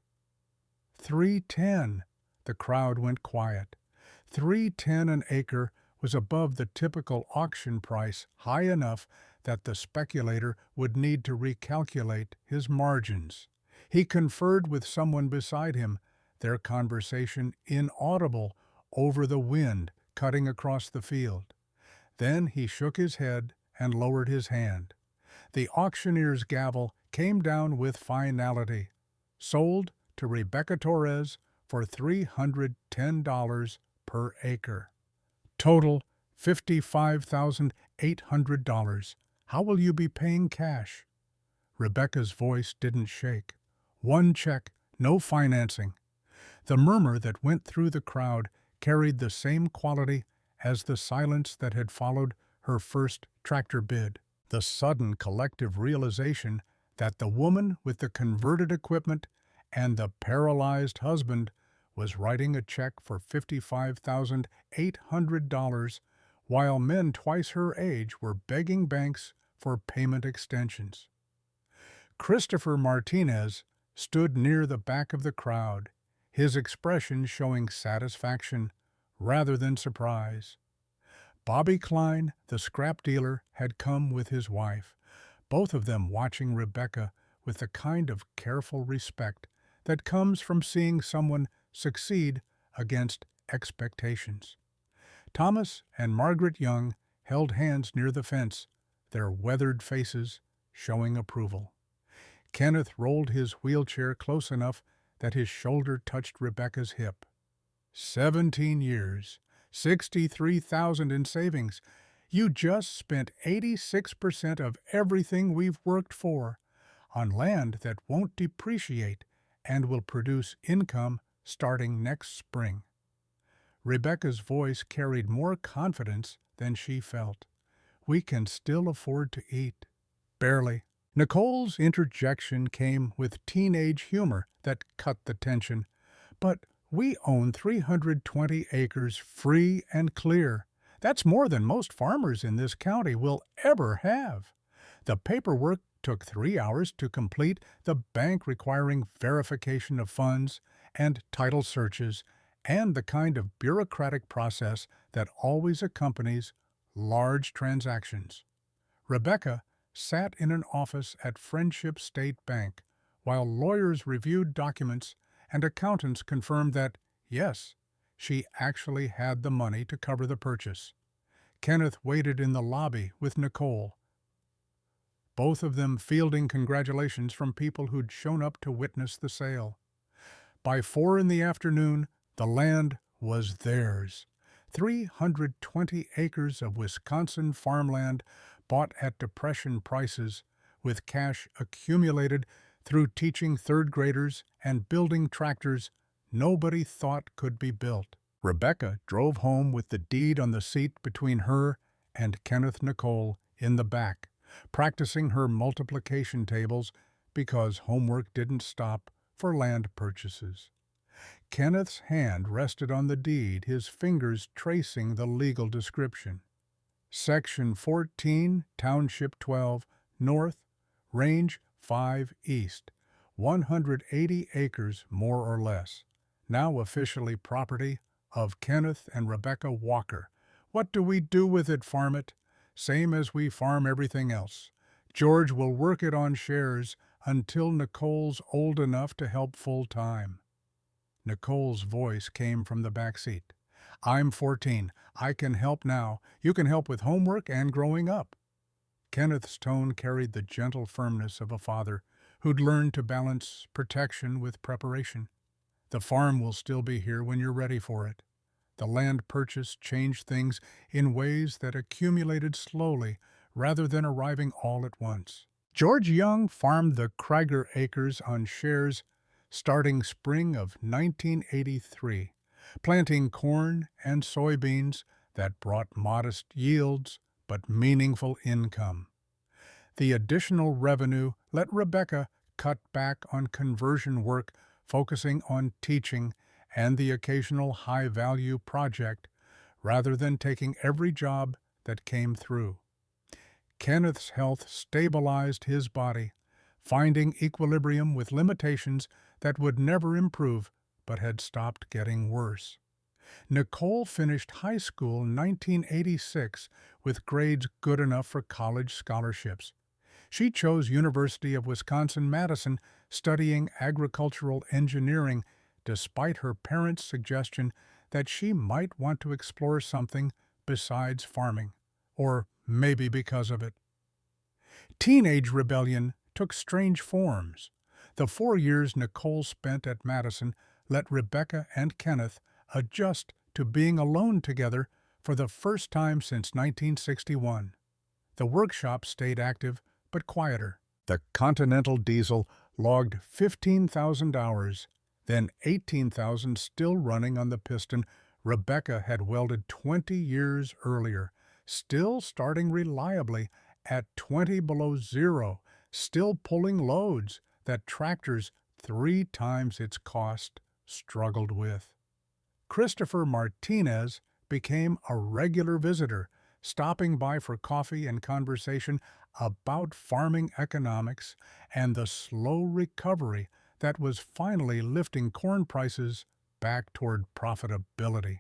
310. The crowd went quiet. 310 an acre was above the typical auction price, high enough that the speculator would need to recalculate his margins. He conferred with someone beside him, their conversation inaudible over the wind cutting across the field. Then he shook his head and lowered his hand. The auctioneer's gavel came down with finality. Sold to Rebecca Torres for $310 per acre. Total $55,800. How will you be paying cash? Rebecca's voice didn't shake. One check, no financing. The murmur that went through the crowd carried the same quality as the silence that had followed her first tractor bid. The sudden collective realization that the woman with the converted equipment and the paralyzed husband was writing a check for $55,800 while men twice her age were begging banks for payment extensions. Christopher Martinez stood near the back of the crowd, his expression showing satisfaction rather than surprise. Bobby Klein, the scrap dealer, had come with his wife, both of them watching Rebecca with the kind of careful respect that comes from seeing someone succeed against expectations. Thomas and Margaret Young held hands near the fence, their weathered faces showing approval. Kenneth rolled his wheelchair close enough that his shoulder touched Rebecca's hip. 17 years, $63,000 in savings. You just spent 86% of everything we've worked for on land that won't depreciate and will produce income starting next spring. Rebecca's voice carried more confidence than she felt. We can still afford to eat. Barely. Nicole's interjection came with teenage humor that cut the tension. But we own 320 acres free and clear. That's more than most farmers in this county will ever have. The paperwork took 3 hours to complete, the bank requiring verification of funds and title searches, and the kind of bureaucratic process that always accompanies large transactions. Rebecca sat in an office at Friendship State Bank while lawyers reviewed documents and accountants confirmed that, yes, she actually had the money to cover the purchase. Kenneth waited in the lobby with Nicole, both of them fielding congratulations from people who'd shown up to witness the sale. By 4 in the afternoon, the land was theirs. 320 acres of Wisconsin farmland bought at Depression prices, with cash accumulated through teaching third graders and building tractors nobody thought could be built. Rebecca drove home with the deed on the seat between her and Kenneth Nicole in the back, practicing her multiplication tables because homework didn't stop for land purchases. Kenneth's hand rested on the deed, his fingers tracing the legal description. Section 14, Township 12, North, Range 5 East, 180 acres more or less, now officially property of Kenneth and Rebecca Walker. What do we do with it? Farm it? Same as we farm everything else. George will work it on shares until Nicole's old enough to help full-time. Nicole's voice came from the back seat. I'm 14. I can help now. You can help with homework and growing up. Kenneth's tone carried the gentle firmness of a father who'd learned to balance protection with preparation. The farm will still be here when you're ready for it. The land purchase changed things in ways that accumulated slowly rather than arriving all at once. George Young farmed the Krieger acres on shares starting spring of 1983, planting corn and soybeans that brought modest yields but meaningful income. The additional revenue let Rebecca cut back on conversion work, focusing on teaching and the occasional high-value project rather than taking every job that came through. Kenneth's health stabilized his body, finding equilibrium with limitations that would never improve but had stopped getting worse. Nicole finished high school in 1986 with grades good enough for college scholarships. She chose University of Wisconsin-Madison, studying agricultural engineering despite her parents' suggestion that she might want to explore something besides farming, or maybe because of it. Teenage rebellion took strange forms. The 4 years Nicole spent at Madison let Rebecca and Kenneth adjust to being alone together for the first time since 1961. The workshop stayed active but quieter. The Continental diesel logged 15,000 hours, then 18,000 still running on the piston Rebecca had welded 20 years earlier, still starting reliably at 20 below zero, still pulling loads that tractors 3 times its cost struggled with. Christopher Martinez became a regular visitor, stopping by for coffee and conversation about farming economics and the slow recovery that was finally lifting corn prices back toward profitability.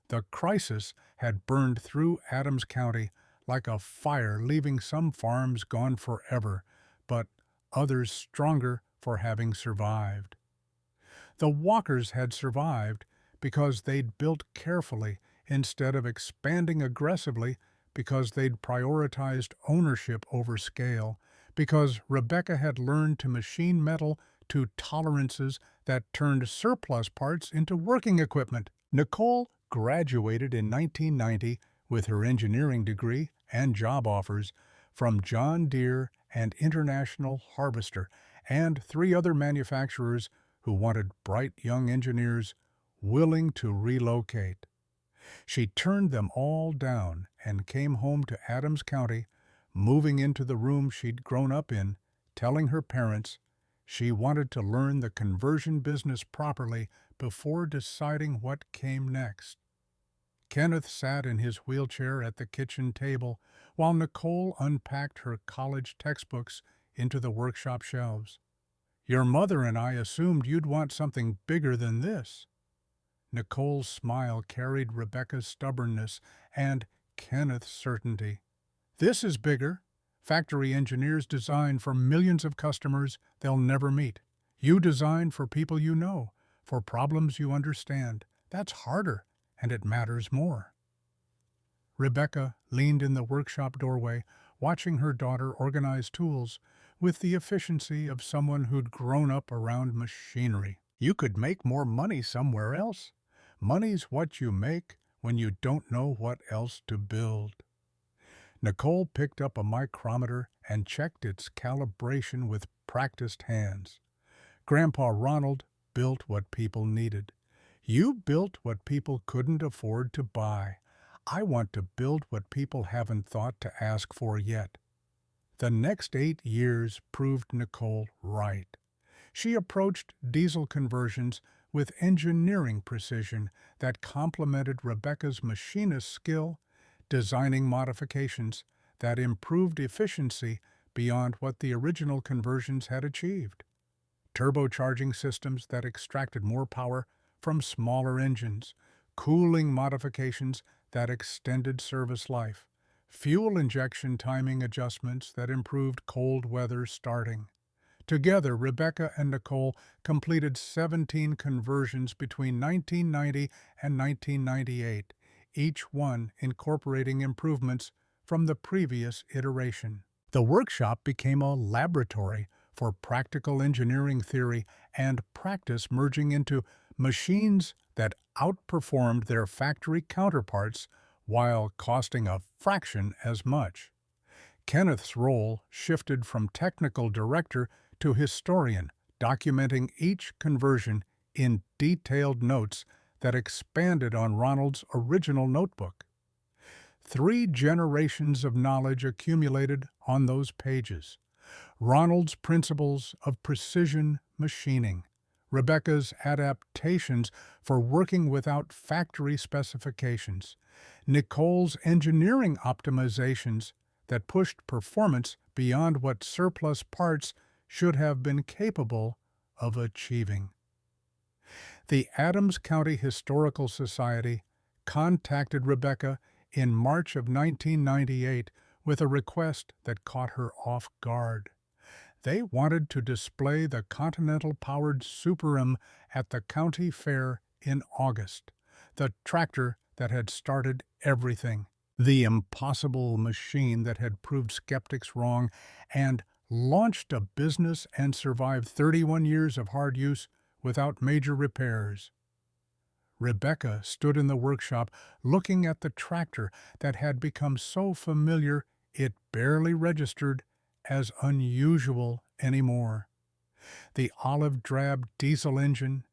The crisis had burned through Adams County like a fire, leaving some farms gone forever, but others stronger for having survived. The Walkers had survived because they'd built carefully instead of expanding aggressively, because they'd prioritized ownership over scale, because Rebecca had learned to machine metal to tolerances that turned surplus parts into working equipment. Nicole graduated in 1990 with her engineering degree and job offers from John Deere and International Harvester and 3 other manufacturers who wanted bright young engineers willing to relocate. She turned them all down and came home to Adams County, moving into the room she'd grown up in, telling her parents she wanted to learn the conversion business properly before deciding what came next. Kenneth sat in his wheelchair at the kitchen table while Nicole unpacked her college textbooks into the workshop shelves. "Your mother and I assumed you'd want something bigger than this." Nicole's smile carried Rebecca's stubbornness and Kenneth's certainty. "This is bigger. Factory engineers design for millions of customers they'll never meet. You design for people you know, for problems you understand. That's harder, and it matters more." Rebecca leaned in the workshop doorway, watching her daughter organize tools with the efficiency of someone who'd grown up around machinery. "You could make more money somewhere else. Money's what you make when you don't know what else to build." Nicole picked up a micrometer and checked its calibration with practiced hands. Grandpa Ronald built what people needed. You built what people couldn't afford to buy. I want to build what people haven't thought to ask for yet. The next 8 years proved Nicole right. She approached diesel conversions with engineering precision that complemented Rebecca's machinist skill, designing modifications that improved efficiency beyond what the original conversions had achieved. Turbocharging systems that extracted more power from smaller engines, cooling modifications that extended service life, fuel injection timing adjustments that improved cold weather starting. Together, Rebecca and Nicole completed 17 conversions between 1990 and 1998, each one incorporating improvements from the previous iteration. The workshop became a laboratory for practical engineering theory and practice, merging into machines that outperformed their factory counterparts while costing a fraction as much. Kenneth's role shifted from technical director to historian, documenting each conversion in detailed notes that expanded on Ronald's original notebook. 3 generations of knowledge accumulated on those pages. Ronald's principles of precision machining, Rebecca's adaptations for working without factory specifications, Nicole's engineering optimizations that pushed performance beyond what surplus parts should have been capable of achieving. The Adams County Historical Society contacted Rebecca in March of 1998 with a request that caught her off guard. They wanted to display the Continental-powered Super M at the county fair in August, the tractor that had started everything, the impossible machine that had proved skeptics wrong and launched a business and survived 31 years of hard use without major repairs. Rebecca stood in the workshop looking at the tractor that had become so familiar it barely registered as unusual anymore. The olive-drab diesel engine,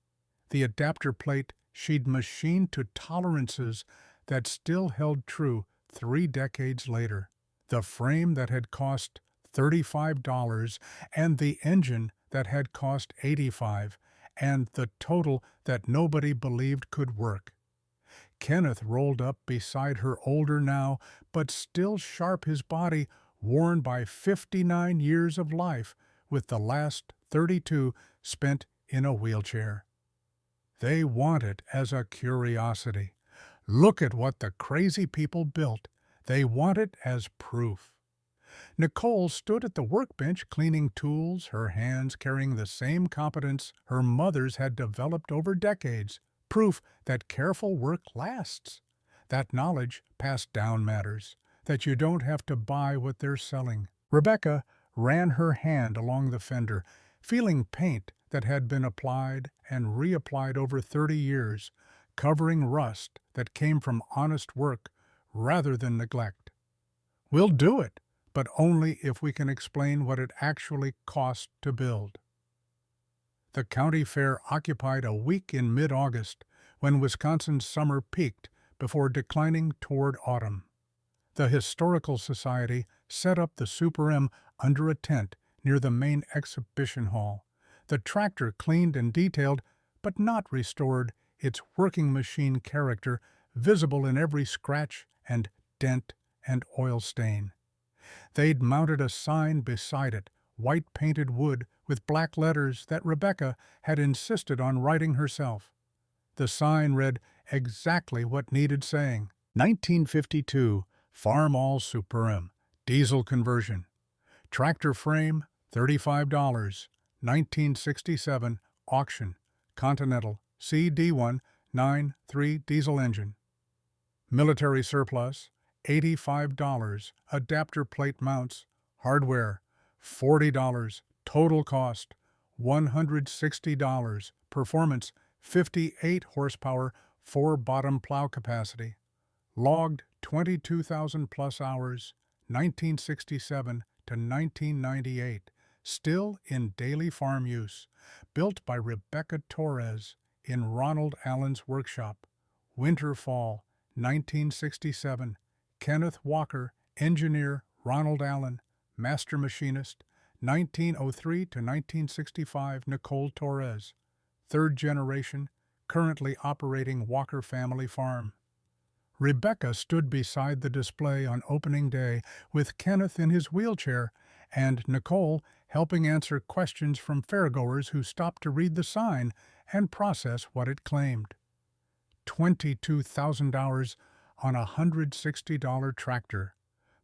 the adapter plate she'd machined to tolerances that still held true 3 decades later, the frame that had cost $35 and the engine that had cost $85, and the total that nobody believed could work. Kenneth rolled up beside her, older now, but still sharp, his body worn by 59 years of life, with the last 32 spent in a wheelchair. They want it as a curiosity. Look at what the crazy people built. They want it as proof. Nicole stood at the workbench cleaning tools, her hands carrying the same competence her mother's had developed over decades, proof that careful work lasts, that knowledge passed down matters, that you don't have to buy what they're selling. Rebecca ran her hand along the fender, feeling paint that had been applied and reapplied over 30 years, covering rust that came from honest work rather than neglect. We'll do it, but only if we can explain what it actually cost to build. The county fair occupied a week in mid-August, when Wisconsin's summer peaked before declining toward autumn. The Historical Society set up the Super M under a tent near the main exhibition hall. The tractor cleaned and detailed, but not restored, its working machine character visible in every scratch and dent and oil stain. They'd mounted a sign beside it, white-painted wood with black letters that Rebecca had insisted on writing herself. The sign read exactly what needed saying. 1952 Farmall Super M, diesel conversion. Tractor frame, $35. 1967 auction, Continental CD1 9.3 diesel engine. Military surplus, $85. Adapter plate mounts, hardware, $40. Total cost, $160. Performance, 58 horsepower, 4 bottom plow capacity. Logged 22,000 plus hours, 1967 to 1998. Still in daily farm use. Built by Rebecca Torres in Ronald Allen's workshop. Winter-fall, 1967. Kenneth Walker, engineer, Ronald Allen, master machinist, 1903 to 1965. Nicole Torres, 3rd generation, currently operating Walker Family Farm. Rebecca stood beside the display on opening day with Kenneth in his wheelchair and Nicole helping answer questions from fairgoers who stopped to read the sign and process what it claimed. $22,000 on a $160 tractor.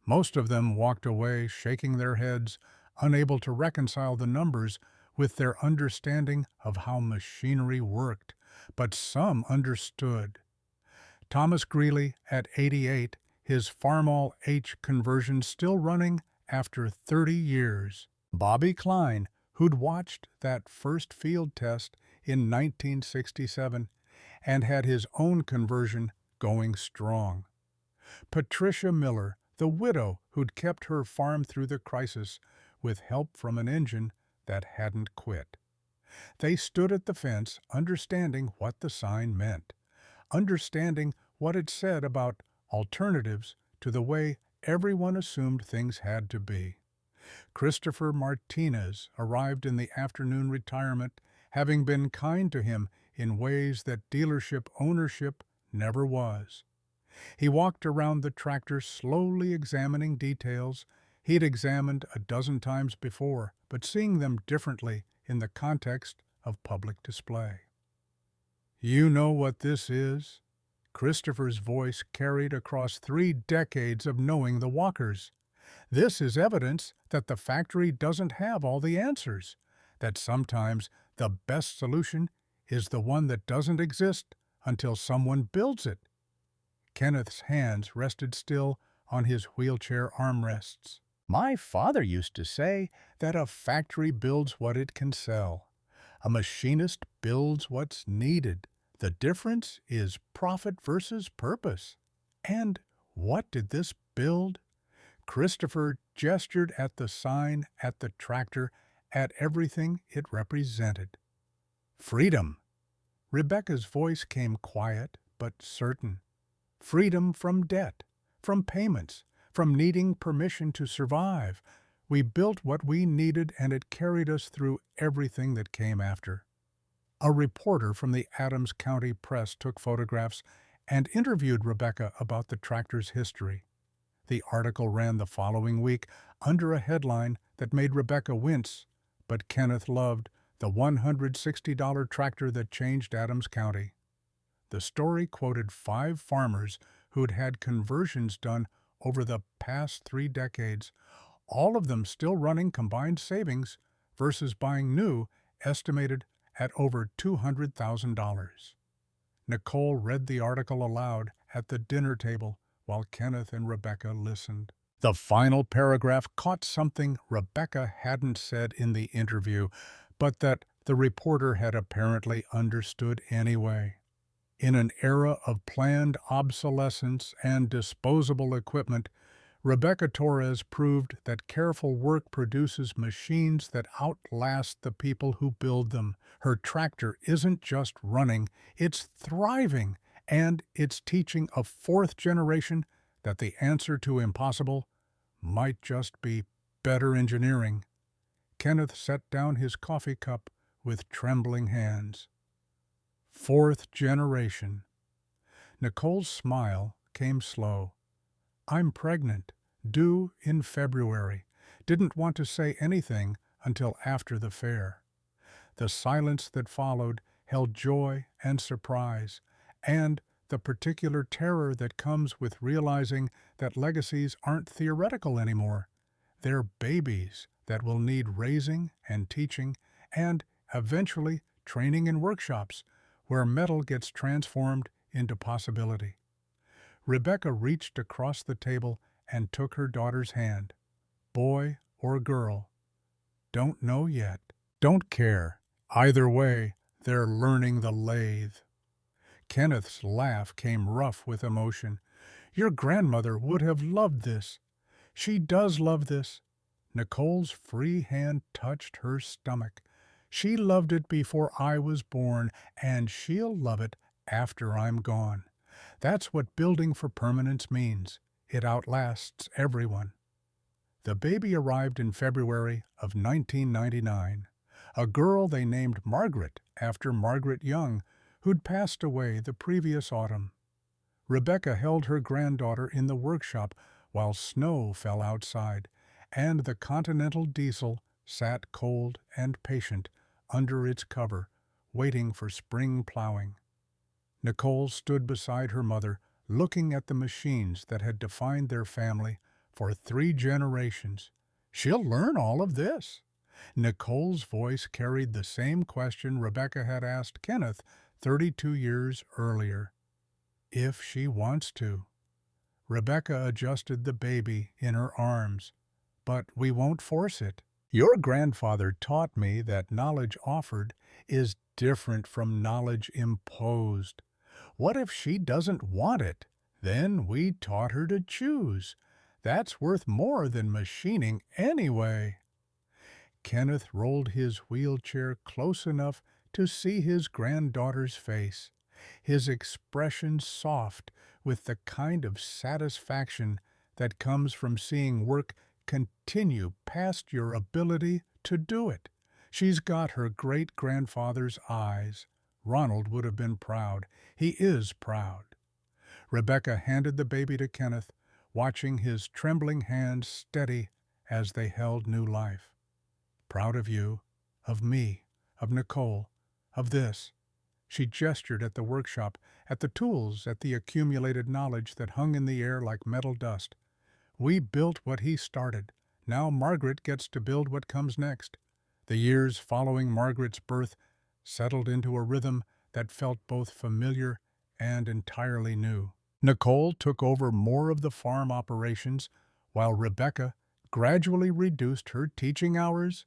Most of them walked away shaking their heads, unable to reconcile the numbers with their understanding of how machinery worked, but some understood. Thomas Greeley, at 88, his Farmall H conversion still running after 30 years. Bobby Klein, who'd watched that first field test in 1967 and had his own conversion going strong. Patricia Miller, the widow who'd kept her farm through the crisis with help from an engine that hadn't quit. They stood at the fence, understanding what the sign meant, understanding what it said about alternatives to the way everyone assumed things had to be. Christopher Martinez arrived in the afternoon retirement, having been kind to him in ways that dealership ownership never was. He walked around the tractor slowly examining details he'd examined a dozen times before, but seeing them differently in the context of public display. "You know what this is?" Christopher's voice carried across 3 decades of knowing the Walkers. "This is evidence that the factory doesn't have all the answers, that sometimes the best solution is the one that doesn't exist until someone builds it." Kenneth's hands rested still on his wheelchair armrests. "My father used to say that a factory builds what it can sell. A machinist builds what's needed. The difference is profit versus purpose. And what did this build?" Christopher gestured at the sign, at the tractor, at everything it represented. "Freedom." Rebecca's voice came quiet but certain. "Freedom from debt, from payments, from needing permission to survive. We built what we needed and it carried us through everything that came after." A reporter from the Adams County Press took photographs and interviewed Rebecca about the tractor's history. The article ran the following week under a headline that made Rebecca wince, but Kenneth loved, "The $160 tractor that changed Adams County." The story quoted 5 farmers who'd had conversions done over the past 3 decades, all of them still running combined savings versus buying new, estimated at over $200,000. Nicole read the article aloud at the dinner table while Kenneth and Rebecca listened. The final paragraph caught something Rebecca hadn't said in the interview, but that the reporter had apparently understood anyway. In an era of planned obsolescence and disposable equipment, Rebecca Torres proved that careful work produces machines that outlast the people who build them. Her tractor isn't just running, it's thriving, and it's teaching a 4th generation that the answer to impossible might just be better engineering. Kenneth set down his coffee cup with trembling hands. 4th generation. Nicole's smile came slow. "I'm pregnant, due in February. Didn't want to say anything until after the fair." The silence that followed held joy and surprise, and the particular terror that comes with realizing that legacies aren't theoretical anymore. They're babies that will need raising and teaching, and eventually training in workshops where metal gets transformed into possibility. Rebecca reached across the table and took her daughter's hand. "Boy or girl? Don't know yet. Don't care. Either way, they're learning the lathe." Kenneth's laugh came rough with emotion. "Your grandmother would have loved this. She does love this." Nicole's free hand touched her stomach. "She loved it before I was born, and she'll love it after I'm gone. That's what building for permanence means. It outlasts everyone." The baby arrived in February of 1999, a girl they named Margaret after Margaret Young, who'd passed away the previous autumn. Rebecca held her granddaughter in the workshop while snow fell outside, and the Continental diesel sat cold and patient under its cover, waiting for spring plowing. Nicole stood beside her mother, looking at the machines that had defined their family for 3 generations. "She'll learn all of this." Nicole's voice carried the same question Rebecca had asked Kenneth 32 years earlier. "If she wants to." Rebecca adjusted the baby in her arms. "But we won't force it. Your grandfather taught me that knowledge offered is different from knowledge imposed. What if she doesn't want it? Then we taught her to choose. That's worth more than machining anyway. Kenneth rolled his wheelchair close enough to see his granddaughter's face, his expression soft with the kind of satisfaction that comes from seeing work continue past your ability to do it. She's got her great-grandfather's eyes. Ronald would have been proud. He is proud. Rebecca handed the baby to Kenneth, watching his trembling hands steady as they held new life. Proud of you, of me, of Nicole, of this. She gestured at the workshop, at the tools, at the accumulated knowledge that hung in the air like metal dust. We built what he started. Now Margaret gets to build what comes next. The years following Margaret's birth settled into a rhythm that felt both familiar and entirely new. Nicole took over more of the farm operations, while Rebecca gradually reduced her teaching hours,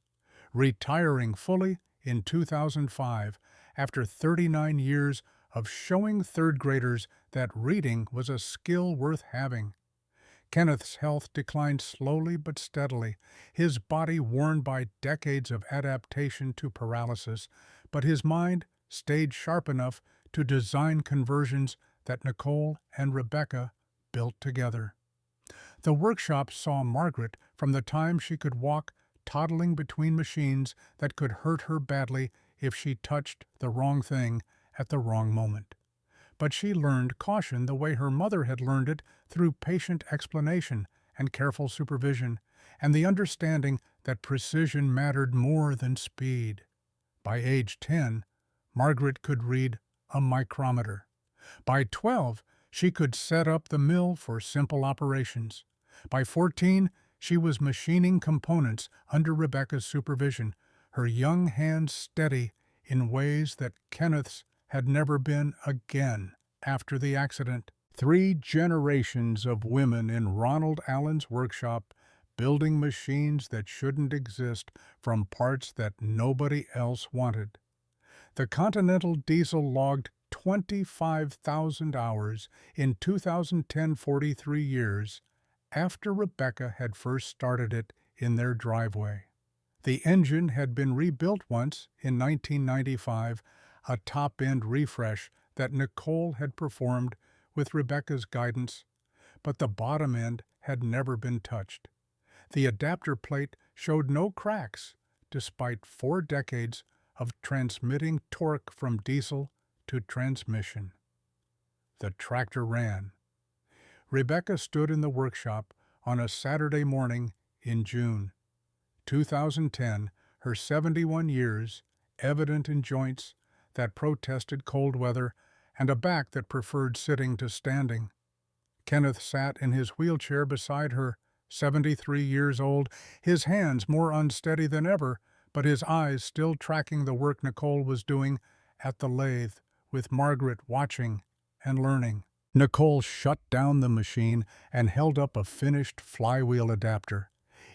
retiring fully in 2005 after 39 years of showing third graders that reading was a skill worth having. Kenneth's health declined slowly but steadily, his body worn by decades of adaptation to paralysis, but his mind stayed sharp enough to design conversions that Nicole and Rebecca built together. The workshop saw Margaret from the time she could walk, toddling between machines that could hurt her badly if she touched the wrong thing at the wrong moment. But she learned caution the way her mother had learned it through patient explanation and careful supervision, and the understanding that precision mattered more than speed. By age 10, Margaret could read a micrometer. By 12, she could set up the mill for simple operations. By 14, she was machining components under Rebecca's supervision, her young hands steady in ways that Kenneth's had never been again after the accident. 3 generations of women in Ronald Allen's workshop building machines that shouldn't exist from parts that nobody else wanted. The Continental Diesel logged 25,000 hours in 2010, 43 years after Rebecca had first started it in their driveway. The engine had been rebuilt once in 1995, a top-end refresh that Nicole had performed with Rebecca's guidance, but the bottom end had never been touched. The adapter plate showed no cracks, despite 4 decades of transmitting torque from diesel to transmission. The tractor ran. Rebecca stood in the workshop on a Saturday morning in June 2010, her 71 years, evident in joints that protested cold weather and a back that preferred sitting to standing. Kenneth sat in his wheelchair beside her, 73 years old, his hands more unsteady than ever, but his eyes still tracking the work Nicole was doing at the lathe, with Margaret watching and learning. Nicole shut down the machine and held up a finished flywheel adapter,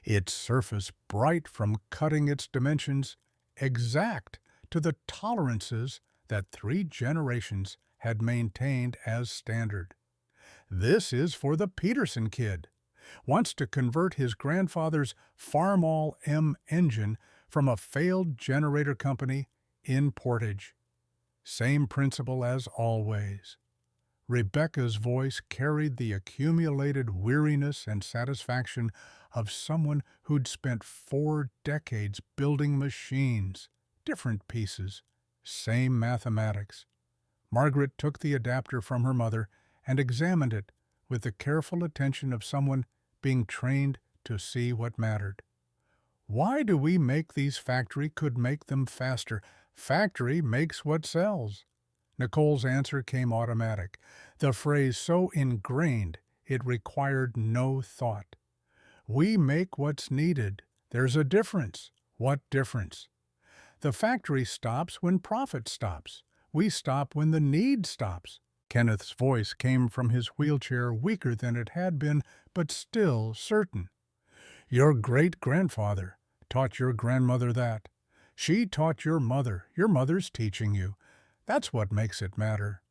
its surface bright from cutting its dimensions, exact to the tolerances that 3 generations had maintained as standard. This is for the Peterson kid. Wants to convert his grandfather's Farmall M engine from a failed generator company in Portage. Same principle as always. Rebecca's voice carried the accumulated weariness and satisfaction of someone who'd spent 4 decades building machines, different pieces, same mathematics. Margaret took the adapter from her mother and examined it with the careful attention of someone being trained to see what mattered. Why do we make these? Factory could make them faster. Factory makes what sells. Nicole's answer came automatic, the phrase so ingrained it required no thought. We make what's needed. There's a difference. What difference? The factory stops when profit stops. We stop when the need stops. Kenneth's voice came from his wheelchair, weaker than it had been, but still certain. Your great-grandfather taught your grandmother that. She taught your mother. Your mother's teaching you. That's what makes it matter.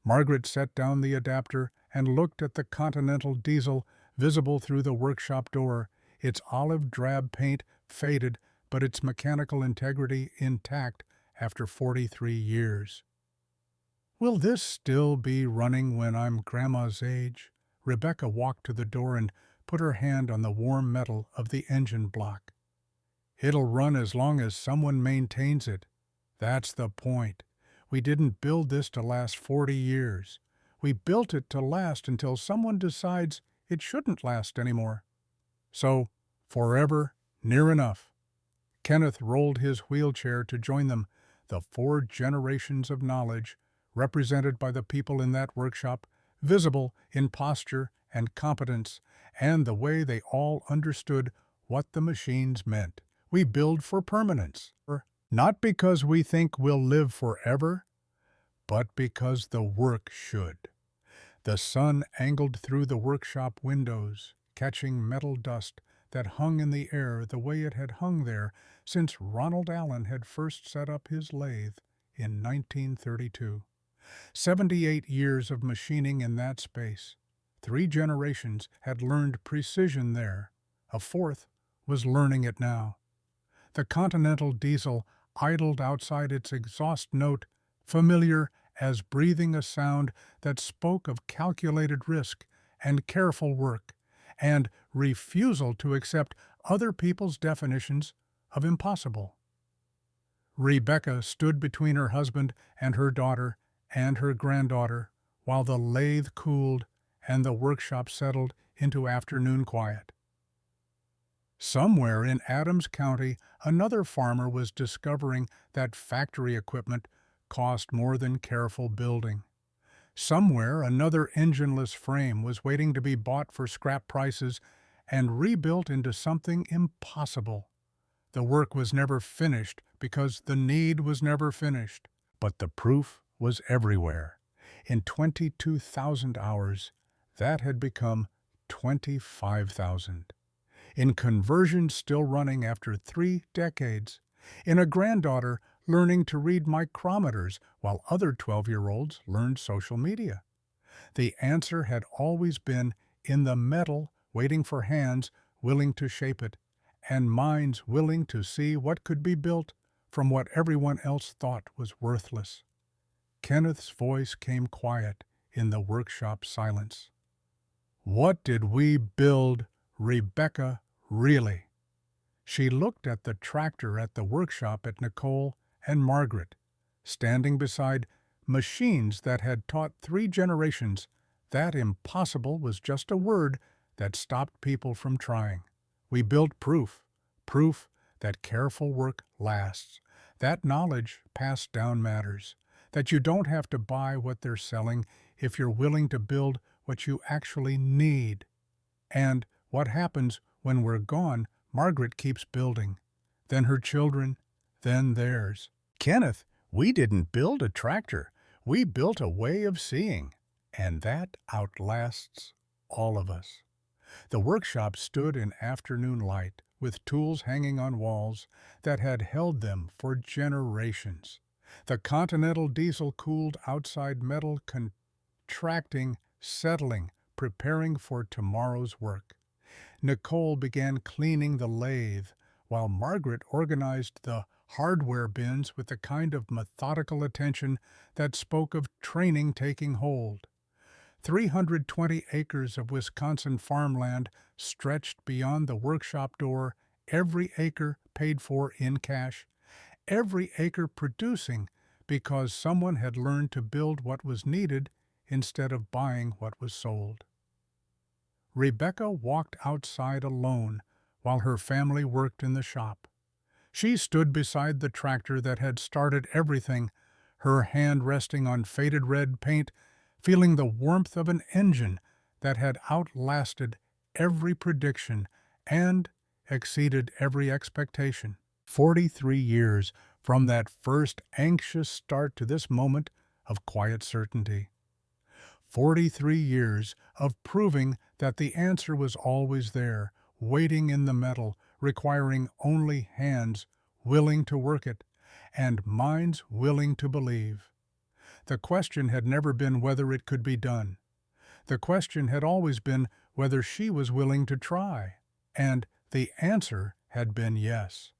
Margaret set down the adapter and looked at the Continental Diesel, visible through the workshop door, its olive drab paint faded but its mechanical integrity intact after 43 years. Will this still be running when I'm Grandma's age? Rebecca walked to the door and put her hand on the warm metal of the engine block. It'll run as long as someone maintains it. That's the point. We didn't build this to last 40 years. We built it to last until someone decides it shouldn't last anymore. So, forever, near enough. Kenneth rolled his wheelchair to join them, the 4 generations of knowledge, represented by the people in that workshop, visible in posture and competence, and the way they all understood what the machines meant. We build for permanence, not because we think we'll live forever, but because the work should. The sun angled through the workshop windows, catching metal dust that hung in the air the way it had hung there since Ronald Allen had first set up his lathe in 1932. 78 years of machining in that space. 3 generations had learned precision there. A 4th was learning it now. The Continental diesel idled outside its exhaust note, familiar as breathing a sound that spoke of calculated risk and careful work, and refusal to accept other people's definitions of impossible. Rebecca stood between her husband and her daughter and her granddaughter while the lathe cooled and the workshop settled into afternoon quiet. Somewhere in Adams County, another farmer was discovering that factory equipment cost more than careful building. Somewhere, another engineless frame was waiting to be bought for scrap prices and rebuilt into something impossible. The work was never finished because the need was never finished, but the proof was everywhere. In 22,000 hours, that had become 25,000. In conversions still running after 3 decades, in a granddaughter learning to read micrometers while other 12-year-olds learned social media. The answer had always been in the metal, waiting for hands willing to shape it, and minds willing to see what could be built from what everyone else thought was worthless. Kenneth's voice came quiet in the workshop silence. What did we build, Rebecca, really? She looked at the tractor at the workshop at Nicole and Margaret, standing beside machines that had taught 3 generations that impossible was just a word that stopped people from trying. We built proof that careful work lasts, that knowledge passed down matters, that you don't have to buy what they're selling if you're willing to build what you actually need. And what happens when we're gone, Margaret keeps building, then her children, then theirs. Kenneth, we didn't build a tractor, we built a way of seeing, and that outlasts all of us. The workshop stood in afternoon light, with tools hanging on walls that had held them for generations. The Continental diesel cooled outside metal contracting, settling, preparing for tomorrow's work. Nicole began cleaning the lathe, while Margaret organized the hardware bins with the kind of methodical attention that spoke of training taking hold. 320 acres of Wisconsin farmland stretched beyond the workshop door, every acre paid for in cash, every acre producing because someone had learned to build what was needed instead of buying what was sold. Rebecca walked outside alone while her family worked in the shop. She stood beside the tractor that had started everything, her hand resting on faded red paint, feeling the warmth of an engine that had outlasted every prediction and exceeded every expectation. 43 years from that first anxious start to this moment of quiet certainty. 43 years of proving that the answer was always there, waiting in the metal, requiring only hands willing to work it, and minds willing to believe. The question had never been whether it could be done. The question had always been whether she was willing to try, and the answer had been yes.